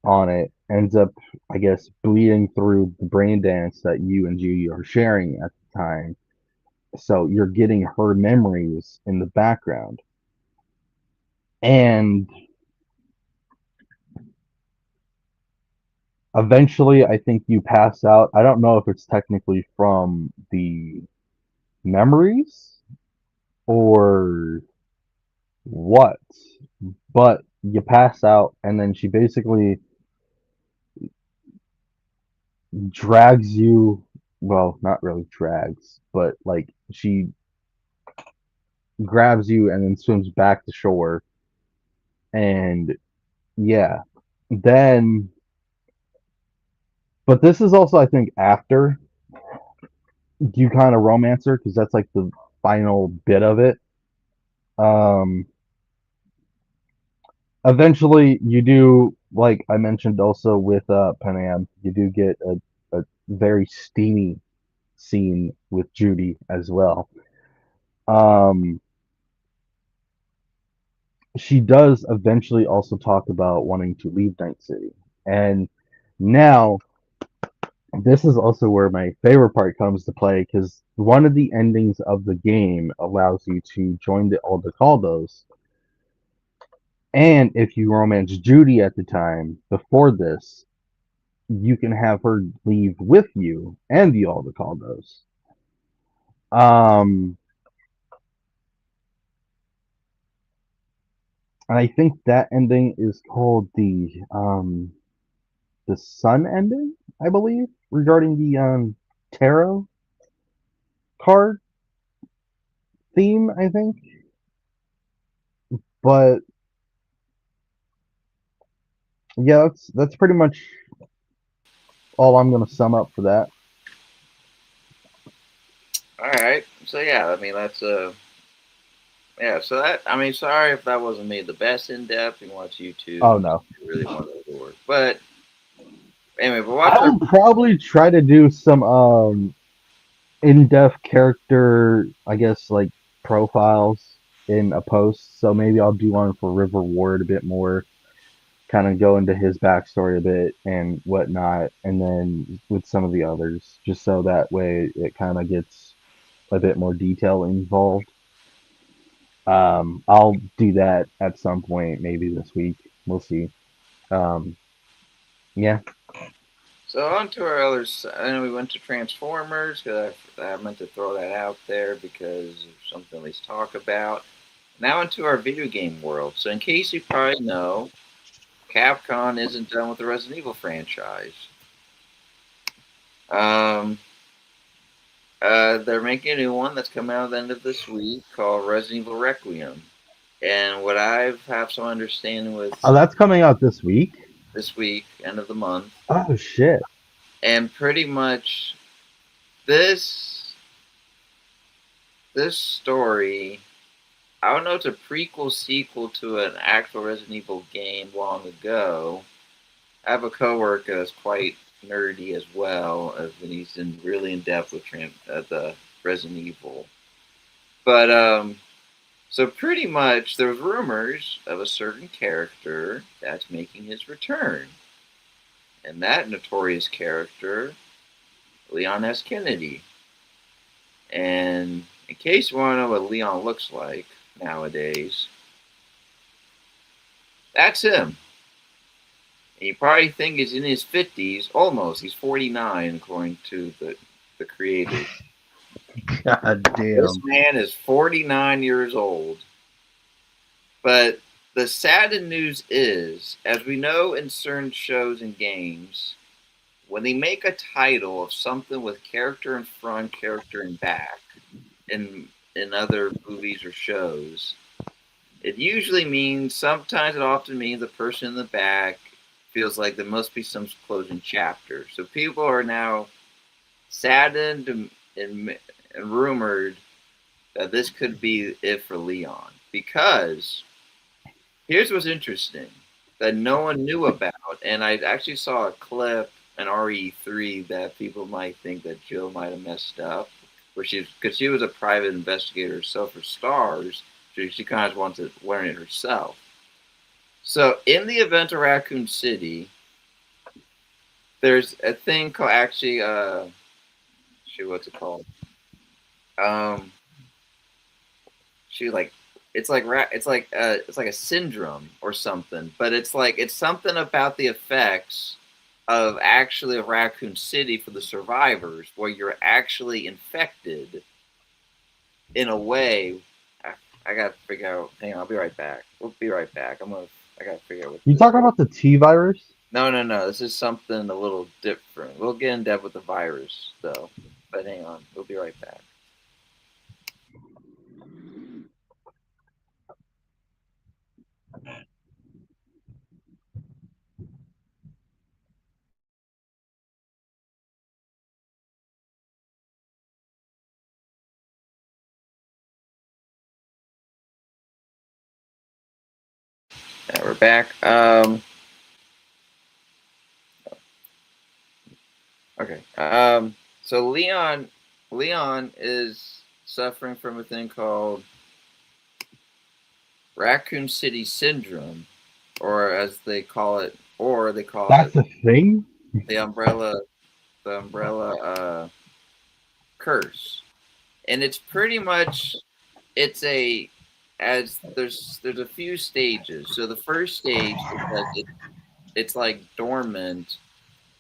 [SPEAKER 2] on it ends up, I guess, bleeding through the brain dance that you and Judy are sharing at the time. So you're getting her memories in the background. And eventually, I think you pass out. I don't know if it's technically from the memories or what, but you pass out, and then she basically drags you. Well, not really drags, but like she grabs you and then swims back to shore. And yeah, then, but this is also, I think, after you kind of romance her because that's like the final bit of it. Um, Eventually, you do, like I mentioned also with Panam, you do get a very steamy scene with Judy as well. Um, she does eventually also talk about wanting to leave Night City. And now, this is also where my favorite part comes to play because one of the endings of the game allows you to join the Aldecaldos. And if you romance Judy at the time before this, you can have her leave with you and the Aldecaldos. Um, and I think that ending is called the Sun ending, I believe, regarding the tarot card theme, I think. But yeah, that's pretty much all I'm gonna sum up for that.
[SPEAKER 1] all right. So yeah, I mean that's yeah. So that I mean, sorry if that wasn't made the best in depth and watch
[SPEAKER 2] Oh
[SPEAKER 1] YouTube.
[SPEAKER 2] no,
[SPEAKER 1] I really wanted to work, but anyway, but
[SPEAKER 2] I
[SPEAKER 1] watch our
[SPEAKER 2] will probably try to do some in-depth character, I guess, like profiles in a post. So maybe I'll do one for River Ward a bit more, kind of go into his backstory a bit and whatnot, and then with some of the others, just so that way it kind of gets a bit more detail involved. I'll do that at some point, maybe this week. We'll see. Um, yeah.
[SPEAKER 1] So on to our others. I know we went to Transformers because I meant to throw that out there because there's something at least talk about. Now into our video game world. So in case you probably know, Capcom isn't done with the Resident Evil franchise. Um, they're making a new one that's coming out at the end of this week called Resident Evil Requiem. And what I have some understanding with
[SPEAKER 2] Oh, that's coming out this week.
[SPEAKER 1] this week, end of the month,
[SPEAKER 2] Oh shit.
[SPEAKER 1] and pretty much this this story, I don't know, it's a prequel sequel to an actual Resident Evil game long ago. I have a coworker that's quite nerdy as well, and he's really in depth with the Resident Evil. But so pretty much, there was rumors of a certain character that's making his return, and that notorious character, Leon S. Kennedy. And in case you want to know what Leon looks like nowadays, that's him. And you probably think he's in his 50s, almost. He's 49, according to the creators.
[SPEAKER 2] God
[SPEAKER 1] This
[SPEAKER 2] damn.
[SPEAKER 1] man is 49 years old. But the sad news is, as we know in certain shows and games, when they make a title of something with character in front, character in back, in other movies or shows, it usually means, sometimes it often means the person in the back feels like there must be some closing chapter. So people are now saddened and rumored that this could be it for Leon. Because here's what's interesting that no one knew about, and I actually saw a clip in RE3 that people might think that Jill might have messed up, where because she was a private investigator herself for Stars, she kind of wanted to learn it herself. So in the event of Raccoon City, there's a thing called actually shoot, what's it called? Um shoot, like it's like a syndrome or something, but it's something about the effects of actually of Raccoon City for the survivors, where you're actually infected in a way. I gotta figure out. Hang on, I'll be right back. We'll be right back. I gotta figure out what
[SPEAKER 2] You
[SPEAKER 1] this.
[SPEAKER 2] talking about the T virus?
[SPEAKER 1] No, no, no. This is something a little different. We'll get in depth with the virus, though. But hang on, we'll be right back. Yeah, we're back. Okay. So Leon is suffering from a thing called Raccoon City Syndrome, or as they call it, or they call it
[SPEAKER 2] That's a thing?
[SPEAKER 1] the umbrella curse. And it's pretty much it's a as there's a few stages. So the first stage is like it's like dormant,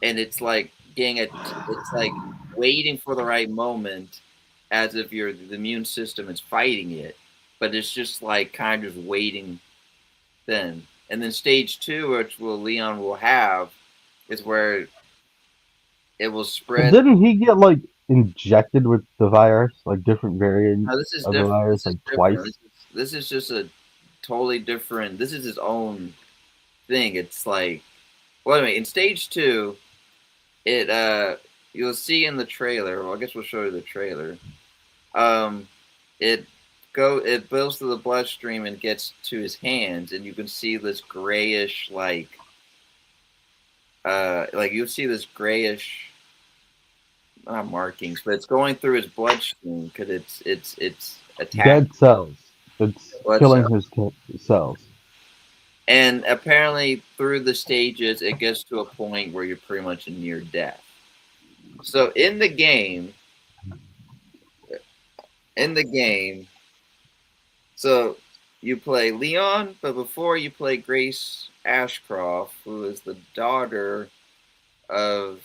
[SPEAKER 1] and it's like it's like waiting for the right moment, as if the immune system is fighting it, but it's just like kind of waiting then. And then stage two, which will Leon will have, is where it will
[SPEAKER 2] But
[SPEAKER 1] spread.
[SPEAKER 2] didn't he get like injected with the virus, like different variants
[SPEAKER 1] No, this is
[SPEAKER 2] of the
[SPEAKER 1] different.
[SPEAKER 2] virus,
[SPEAKER 1] This is
[SPEAKER 2] like
[SPEAKER 1] different.
[SPEAKER 2] twice?
[SPEAKER 1] This is just a totally different. This is his own thing. It's like, well, anyway, in stage two, it you'll see in the trailer. Well, I guess we'll show you the trailer. Um, it it builds through the bloodstream and gets to his hands, and you can see this grayish like you'll see this grayish not markings, but it's going through his bloodstream because it's attacking
[SPEAKER 2] Dead cells. It's
[SPEAKER 1] blood
[SPEAKER 2] killing
[SPEAKER 1] cells.
[SPEAKER 2] his cells.
[SPEAKER 1] And apparently, through the stages, it gets to a point where you're pretty much near death. So in the game, so you play Leon, but before you play Grace Ashcroft, who is the daughter of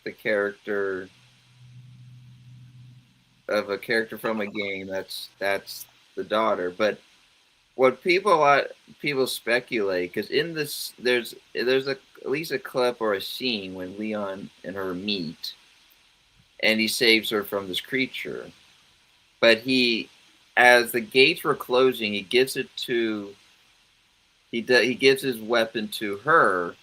[SPEAKER 1] the character of a character from a game. That's the daughter. But what people a lot people speculate because in this there's at least a clip or a scene when Leon and her meet, and he saves her from this creature. But as the gates were closing, he gives his weapon to her.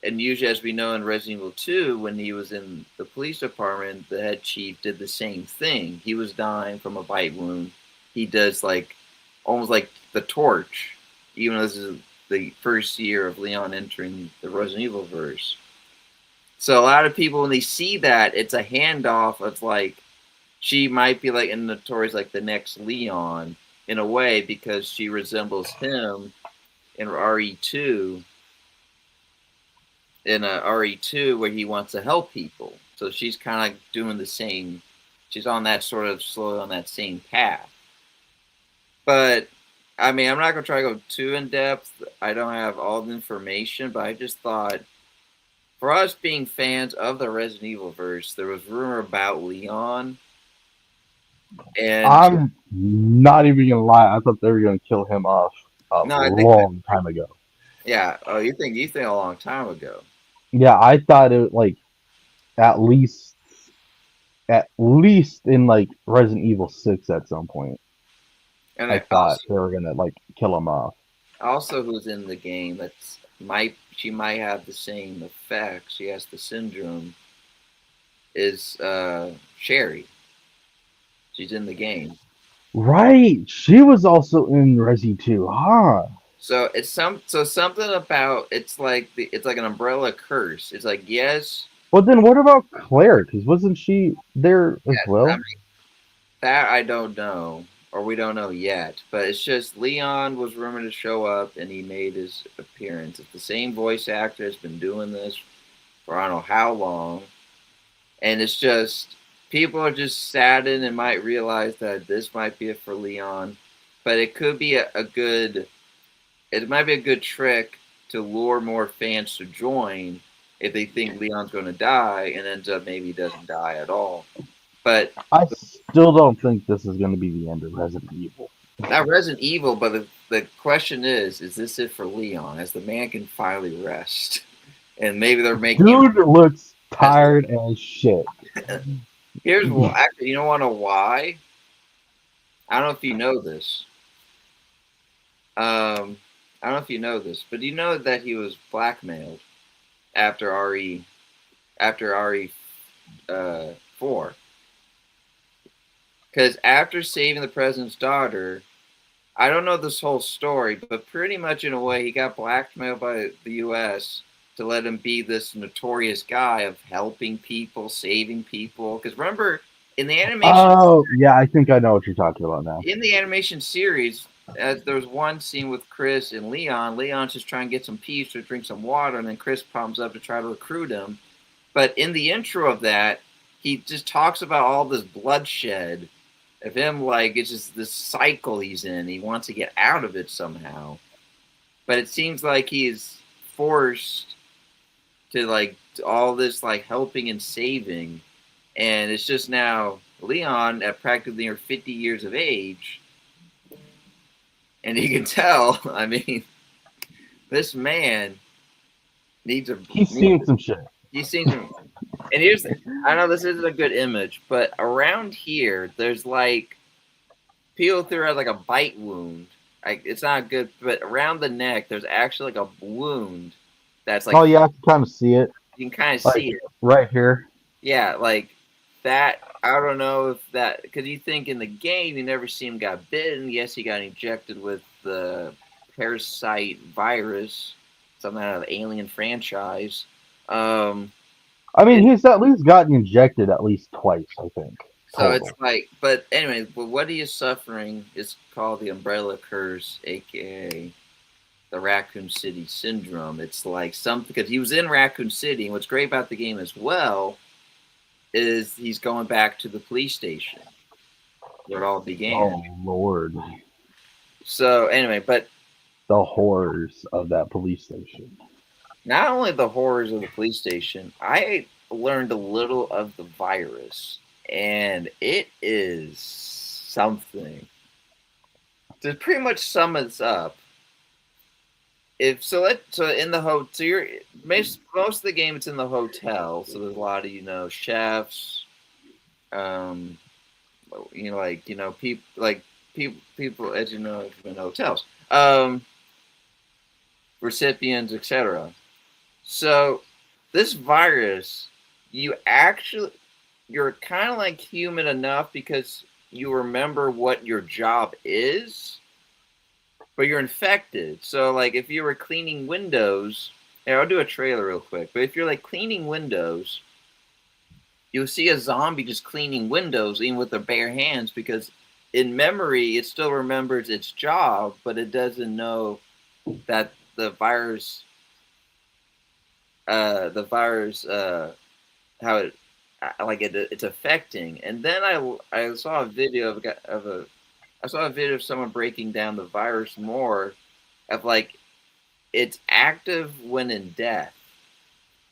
[SPEAKER 1] And usually, as we know in Resident Evil 2, when he was in the police department, the head chief did the same thing. He was dying from a bite wound. He does almost like the torch, even though this is the first year of Leon entering the Resident Evil verse. So a lot of people, when they see that, it's a handoff of she might be like in Notorious, like the next Leon in a way because she resembles him in RE2 RE2 where he wants to help people. So she's kind of doing the same. She's on that sort of slowly on that same path. But I mean, I'm not gonna try to go too in depth. I don't have all the information, but I just thought for us being fans of the Resident Evil verse, there was rumor about Leon, and
[SPEAKER 2] I'm not even gonna lie. I thought they were gonna kill him off a
[SPEAKER 1] no, I think
[SPEAKER 2] long time ago.
[SPEAKER 1] yeah. Oh, you think a long time ago,
[SPEAKER 2] Yeah, I thought it like at least at least in like Resident Evil 6 at some point.
[SPEAKER 1] and
[SPEAKER 2] I
[SPEAKER 1] I
[SPEAKER 2] thought they were gonna like kill him off.
[SPEAKER 1] also who's in the game that's might she might have the same effect. She has the syndrome. Is Sherry? She's in the game.
[SPEAKER 2] Right, she was also in Resi 2, huh?
[SPEAKER 1] So something about it's like an umbrella curse. It's like yes,
[SPEAKER 2] Well, then what about Claire? Because wasn't she there as
[SPEAKER 1] yes. I
[SPEAKER 2] well?
[SPEAKER 1] mean that I don't know or we don't know yet. But it's just Leon was rumored to show up and he made his appearance. It's the same voice actor has been doing this for I don't know how long, and it's just people are just saddened and might realize that this might be it for Leon, but it could be a good it might be a good trick to lure more fans to join if they think Leon's going to die and ends up maybe he doesn't die at all. But
[SPEAKER 2] I still don't think this is going to be the end of Resident Evil.
[SPEAKER 1] not Resident Evil, but the question is this it for Leon? As the man can finally rest. And maybe they're making him
[SPEAKER 2] Dude looks
[SPEAKER 1] as
[SPEAKER 2] tired as shit.
[SPEAKER 1] here's what actually you don't want to know why. I don't know if you know this. I don't know if you know this, but you know that he was blackmailed after RE 4. Because after saving the president's daughter, I don't know this whole story, but pretty much in a way, he got blackmailed by the U.S. to let him be this notorious guy of helping people, saving people. Because remember, in the animation
[SPEAKER 2] Oh, yeah, I think I know what you're talking about now.
[SPEAKER 1] in the animation series, there's one scene with Chris and Leon. Leon's just trying to get some peace to drink some water, and then Chris comes up to try to recruit him. But in the intro of that, he just talks about all this bloodshed of him, like it's just this cycle he's in. He wants to get out of it somehow. But it seems like he's forced to like all this like helping and saving. And it's just now Leon at practically near 50 years of age. And you can tell, I mean, this man needs a.
[SPEAKER 2] He's seen some shit.
[SPEAKER 1] He's seen some. And I know this isn't a good image, but around here, there's like people through has like a bite wound. Like it's not good, but around the neck, there's actually like a wound that's like
[SPEAKER 2] Oh, yeah, I can kind of see it.
[SPEAKER 1] you can kind of
[SPEAKER 2] Like,
[SPEAKER 1] see it.
[SPEAKER 2] right here.
[SPEAKER 1] Yeah, like that. I don't know if that because you think in the game you never see him got bitten. Yes, he got injected with the parasite virus, something out of the Alien franchise.
[SPEAKER 2] I mean, he's at least gotten injected at least twice, I think,
[SPEAKER 1] So it's
[SPEAKER 2] total.
[SPEAKER 1] like, but anyway, but what he is suffering is called the umbrella curse, aka the Raccoon City syndrome. It's like something because he was in Raccoon City, and what's great about the game as well is he's going back to the police station where it all began.
[SPEAKER 2] Oh Lord,
[SPEAKER 1] So anyway, but
[SPEAKER 2] the horrors of that police station.
[SPEAKER 1] not only the horrors of the police station, I learned a little of the virus, and it is something. To pretty much sum this up, if so, so in the hotel, so you're most of the game it's in the hotel, so there's a lot of chefs, um, like people people as in hotels, recipients, etc. So this virus, you're kind of like human enough because you remember what your job is, but you're infected. So like if you were cleaning windows, here, I'll do a trailer real quick. But if you're like cleaning windows, you'll see a zombie just cleaning windows even with their bare hands because in memory it still remembers its job, but it doesn't know that the virus how it it's affecting. And then I saw a video I saw a video of someone breaking down the virus more of like it's active when in death.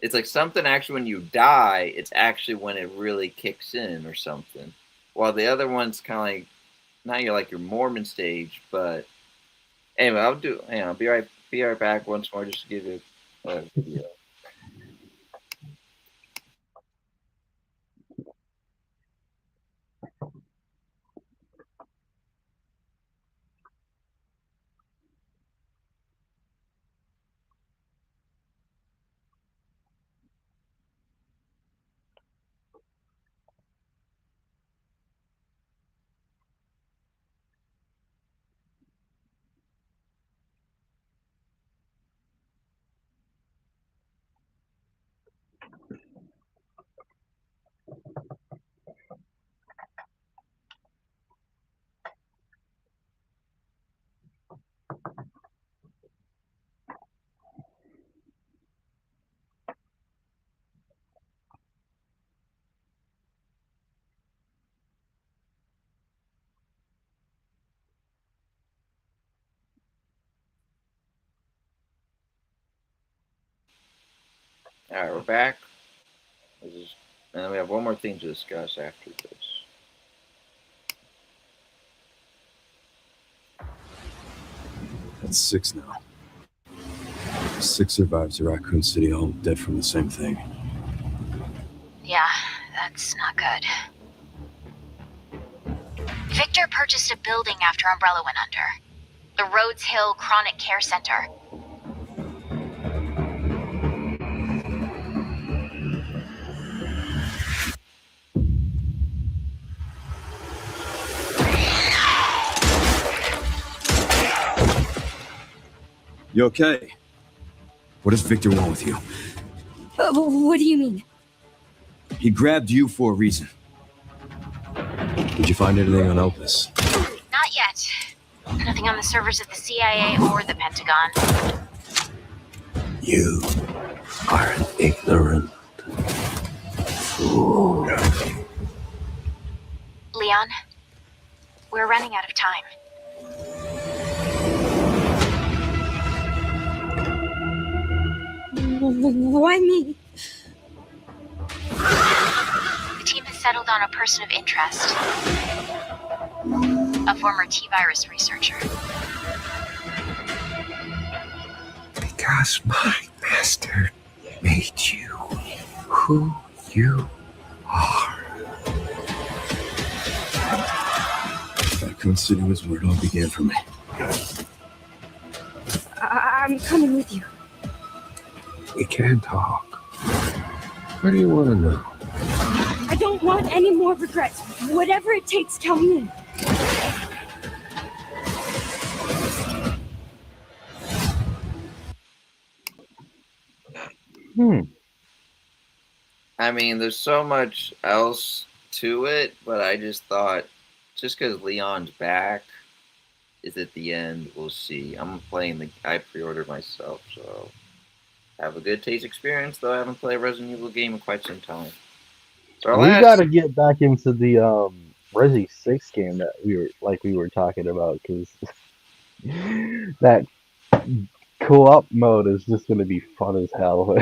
[SPEAKER 1] It's like something actually when you die, it's actually when it really kicks in or something. While the other one's kind of like now you're like your Mormon stage, but anyway, I'll be right back once more just to give you a video. All right, we're back. And then we have one more thing to discuss after this.
[SPEAKER 3] That's 6 now. 6 survivors of Raccoon City, all dead from the same thing.
[SPEAKER 4] Yeah, that's not good. Victor purchased a building after Umbrella went under. The Rhodes Hill Chronic Care Center.
[SPEAKER 3] You okay? What does Victor want with you?
[SPEAKER 5] What do you mean?
[SPEAKER 3] He grabbed you for a reason. Did you find anything on Elpis?
[SPEAKER 4] Not yet. Nothing on the servers of the CIA or the Pentagon.
[SPEAKER 3] You are an ignorant fool.
[SPEAKER 4] Leon, we're running out of time.
[SPEAKER 5] Why me?
[SPEAKER 4] The team has settled on a person of interest. A former T-virus researcher.
[SPEAKER 3] Because my master made you who you are. Raccoon City was where it all began for me.
[SPEAKER 5] I'm coming with you.
[SPEAKER 3] We can talk. What do you want to know?
[SPEAKER 5] I don't want any more regrets. Whatever it takes, count me in.
[SPEAKER 1] I mean, there's so much else to it, but I just thought, just because Leon's back is at the end, we'll see. I'm playing I pre-ordered myself, so have a good taste experience. Though I haven't played a Resident Evil game in quite some time. So our
[SPEAKER 2] We got
[SPEAKER 1] last,
[SPEAKER 2] to get back into the Resi 6 game that we were talking about, because that co-op mode is just going to be fun as hell.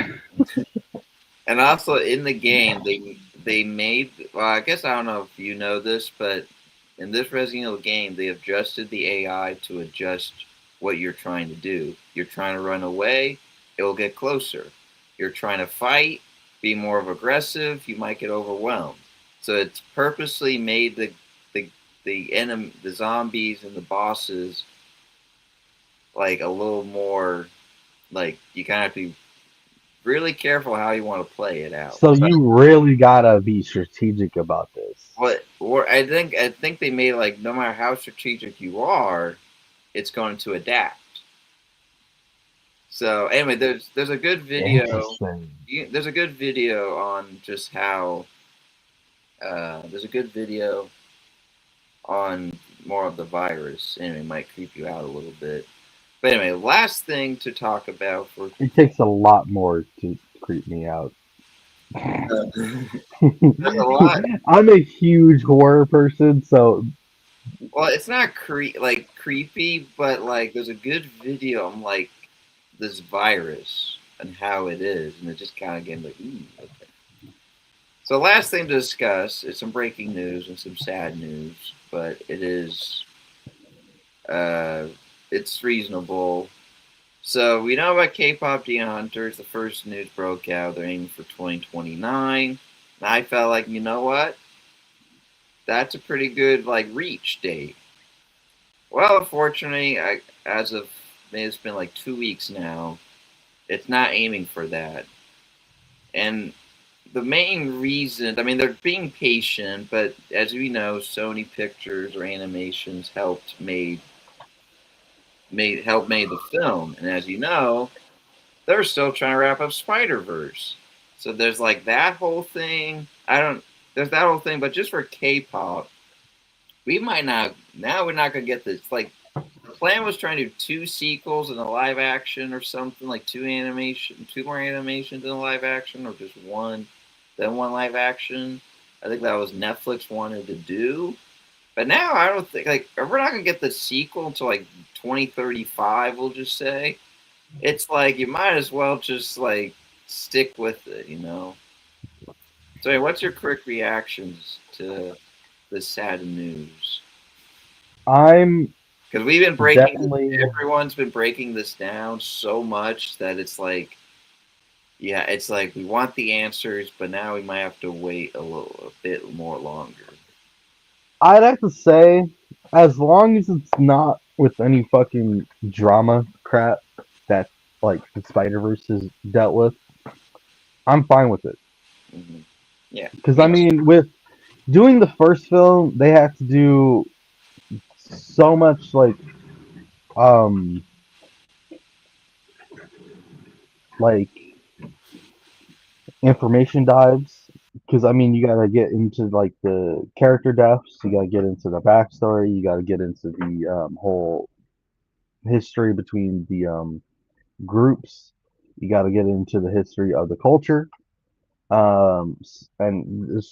[SPEAKER 1] and also in the game, they made. Well, I guess I don't know if you know this, but in this Resident Evil game, they adjusted the AI to adjust what you're trying to do. You're trying to run away, it will get closer. You're trying to fight, be more of aggressive, you might get overwhelmed. So it's purposely made the zombies and the bosses like a little more like you kind of have to be really careful how you want to play it out.
[SPEAKER 2] So you really gotta be strategic about this.
[SPEAKER 1] What or I think they made like no matter how strategic you are, it's going to adapt. So anyway, there's a good video.
[SPEAKER 2] Interesting.
[SPEAKER 1] There's a good video on just how there's a good video on more of the virus. Anyway, it might creep you out a little bit. But anyway, last thing to talk about for
[SPEAKER 2] It takes a lot more to creep me out.
[SPEAKER 1] there's a lot.
[SPEAKER 2] I'm a huge horror person, so
[SPEAKER 1] Well, it's not like creepy, but like there's a good video on like this virus and how it is, and it just kind of gave me like, ooh, okay. So last thing to discuss is some breaking news and some sad news, but uh, it's reasonable. So we know about K-pop Demon Hunters. The first news broke out. They're aiming for 2029. And I felt like, you know what? That's a pretty good like reach date. Well, unfortunately, as of it's been like 2 weeks now, it's not aiming for that. And the main reason, I mean, they're being patient, but as we know, Sony Pictures or Animations helped made the film, and as you know, they're still trying to wrap up Spider Verse. So there's like that whole thing. There's that whole thing, but just for K-pop, we might not. Now we're not gonna get this. Like the plan was trying to do two sequels and a live action or something, like two more animations in a live action, or just one, then one live action. I think that was Netflix wanted to do. But now I don't think like we're not gonna get the sequel until like 2035. We'll just say it's like you might as well just like stick with it, you know. So, hey, what's your quick reactions to this sad news?
[SPEAKER 2] I'm
[SPEAKER 1] Because we've been
[SPEAKER 2] definitely.
[SPEAKER 1] everyone's been breaking this down so much that it's like, yeah, it's like we want the answers, but now we might have to wait a bit more longer.
[SPEAKER 2] I'd have to say, as long as it's not with any fucking drama crap that like the Spider Verse has dealt with, I'm fine with it.
[SPEAKER 1] Hmm. Yeah.
[SPEAKER 2] Because I mean, with doing the first film, they had to do so much um like information dives. Because I mean, you gotta get into like the character deaths, you gotta get into the backstory, you gotta get into the whole history between the groups, you gotta get into the history of the culture. And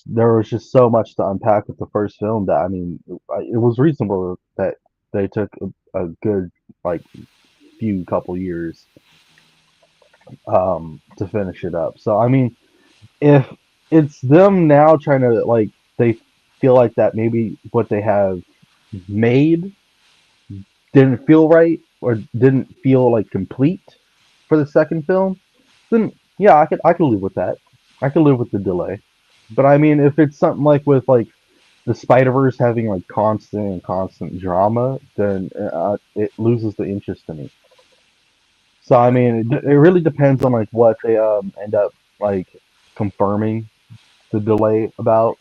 [SPEAKER 2] there was just so much to unpack with the first film that I mean, it was reasonable that they took a good like few couple years to finish it up. So I mean, if it's them now trying to like they feel like that maybe what they have made didn't feel right or didn't feel like complete for the second film, then yeah, I could live with that. I could live with the delay. But I mean, if it's something like with like the Spider Verse having like constant drama, then it loses the interest to me. So I mean, it really depends on like what they end up like confirming the delay about.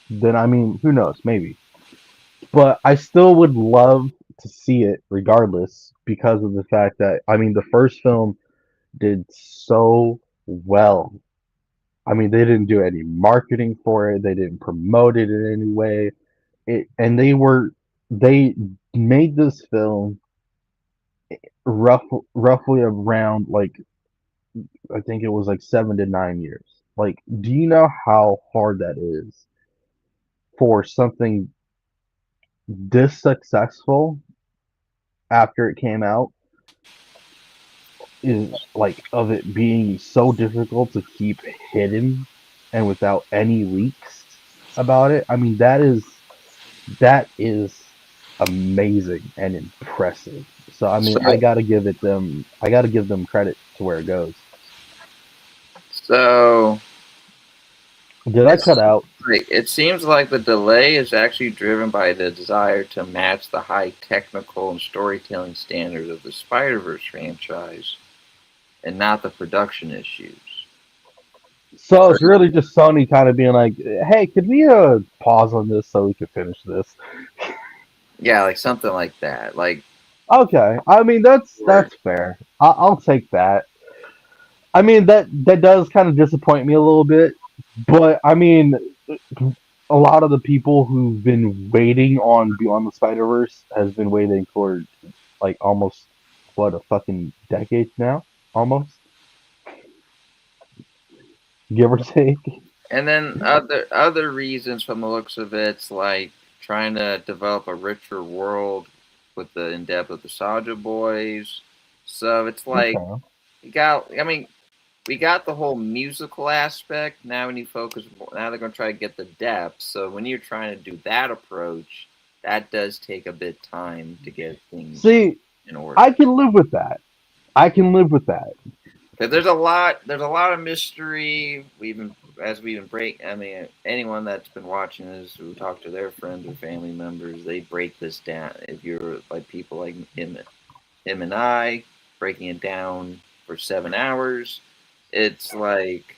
[SPEAKER 2] Then I mean, who knows? Maybe. But I still would love to see it regardless because of the fact that I mean the first film did so well. I mean, they didn't do any marketing for it. They didn't promote it in any way. And they made this film roughly around like I think it was like 7 to 9 years. Like, do you know how hard that is for something this successful after it came out? Is like of it being so difficult to keep hidden and without any leaks about it. I mean, that is amazing and impressive. So I mean,
[SPEAKER 1] So,
[SPEAKER 2] I gotta give them credit to where it goes.
[SPEAKER 1] so
[SPEAKER 2] Did I cut out?
[SPEAKER 1] it seems like the delay is actually driven by the desire to match the high technical and storytelling standards of the Spider-Verse franchise, and not the production issues.
[SPEAKER 2] So it's really just Sony kind of being like, "Hey, could we pause on this so we can finish this?"
[SPEAKER 1] Yeah, like something like that. Like,
[SPEAKER 2] Okay, I mean that's fair. I'll take that. I mean that does kind of disappoint me a little bit, but I mean a lot of the people who've been waiting on Beyond the Spider Verse has been waiting for like almost what a fucking decade now, almost give or take.
[SPEAKER 1] and then other reasons from the looks of it, it's like trying to develop a richer world with the in depth of the Soldier Boys. So it's like
[SPEAKER 2] Okay.
[SPEAKER 1] we got. I mean, we got the whole musical aspect. Now we need to focus more. Now they're going to try to get the depth. So when you're trying to do that approach, that does take a bit time to get things
[SPEAKER 2] See,
[SPEAKER 1] in order.
[SPEAKER 2] I can live with that. I can live with that.
[SPEAKER 1] Because there's a lot of mystery. We've been break. I mean, anyone that's been watching this who talk to their friends or family members, they break this down. If you're like people like him and I breaking it down for 7 hours, it's like,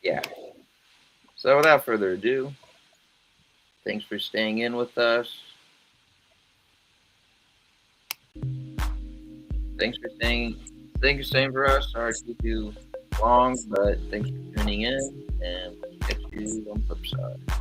[SPEAKER 1] yeah. So without further ado, thanks for staying in with us. Thanks for staying. Thank you for staying for us. Sorry to keep you long, but thanks for tuning in, and we'll catch you on the flip side.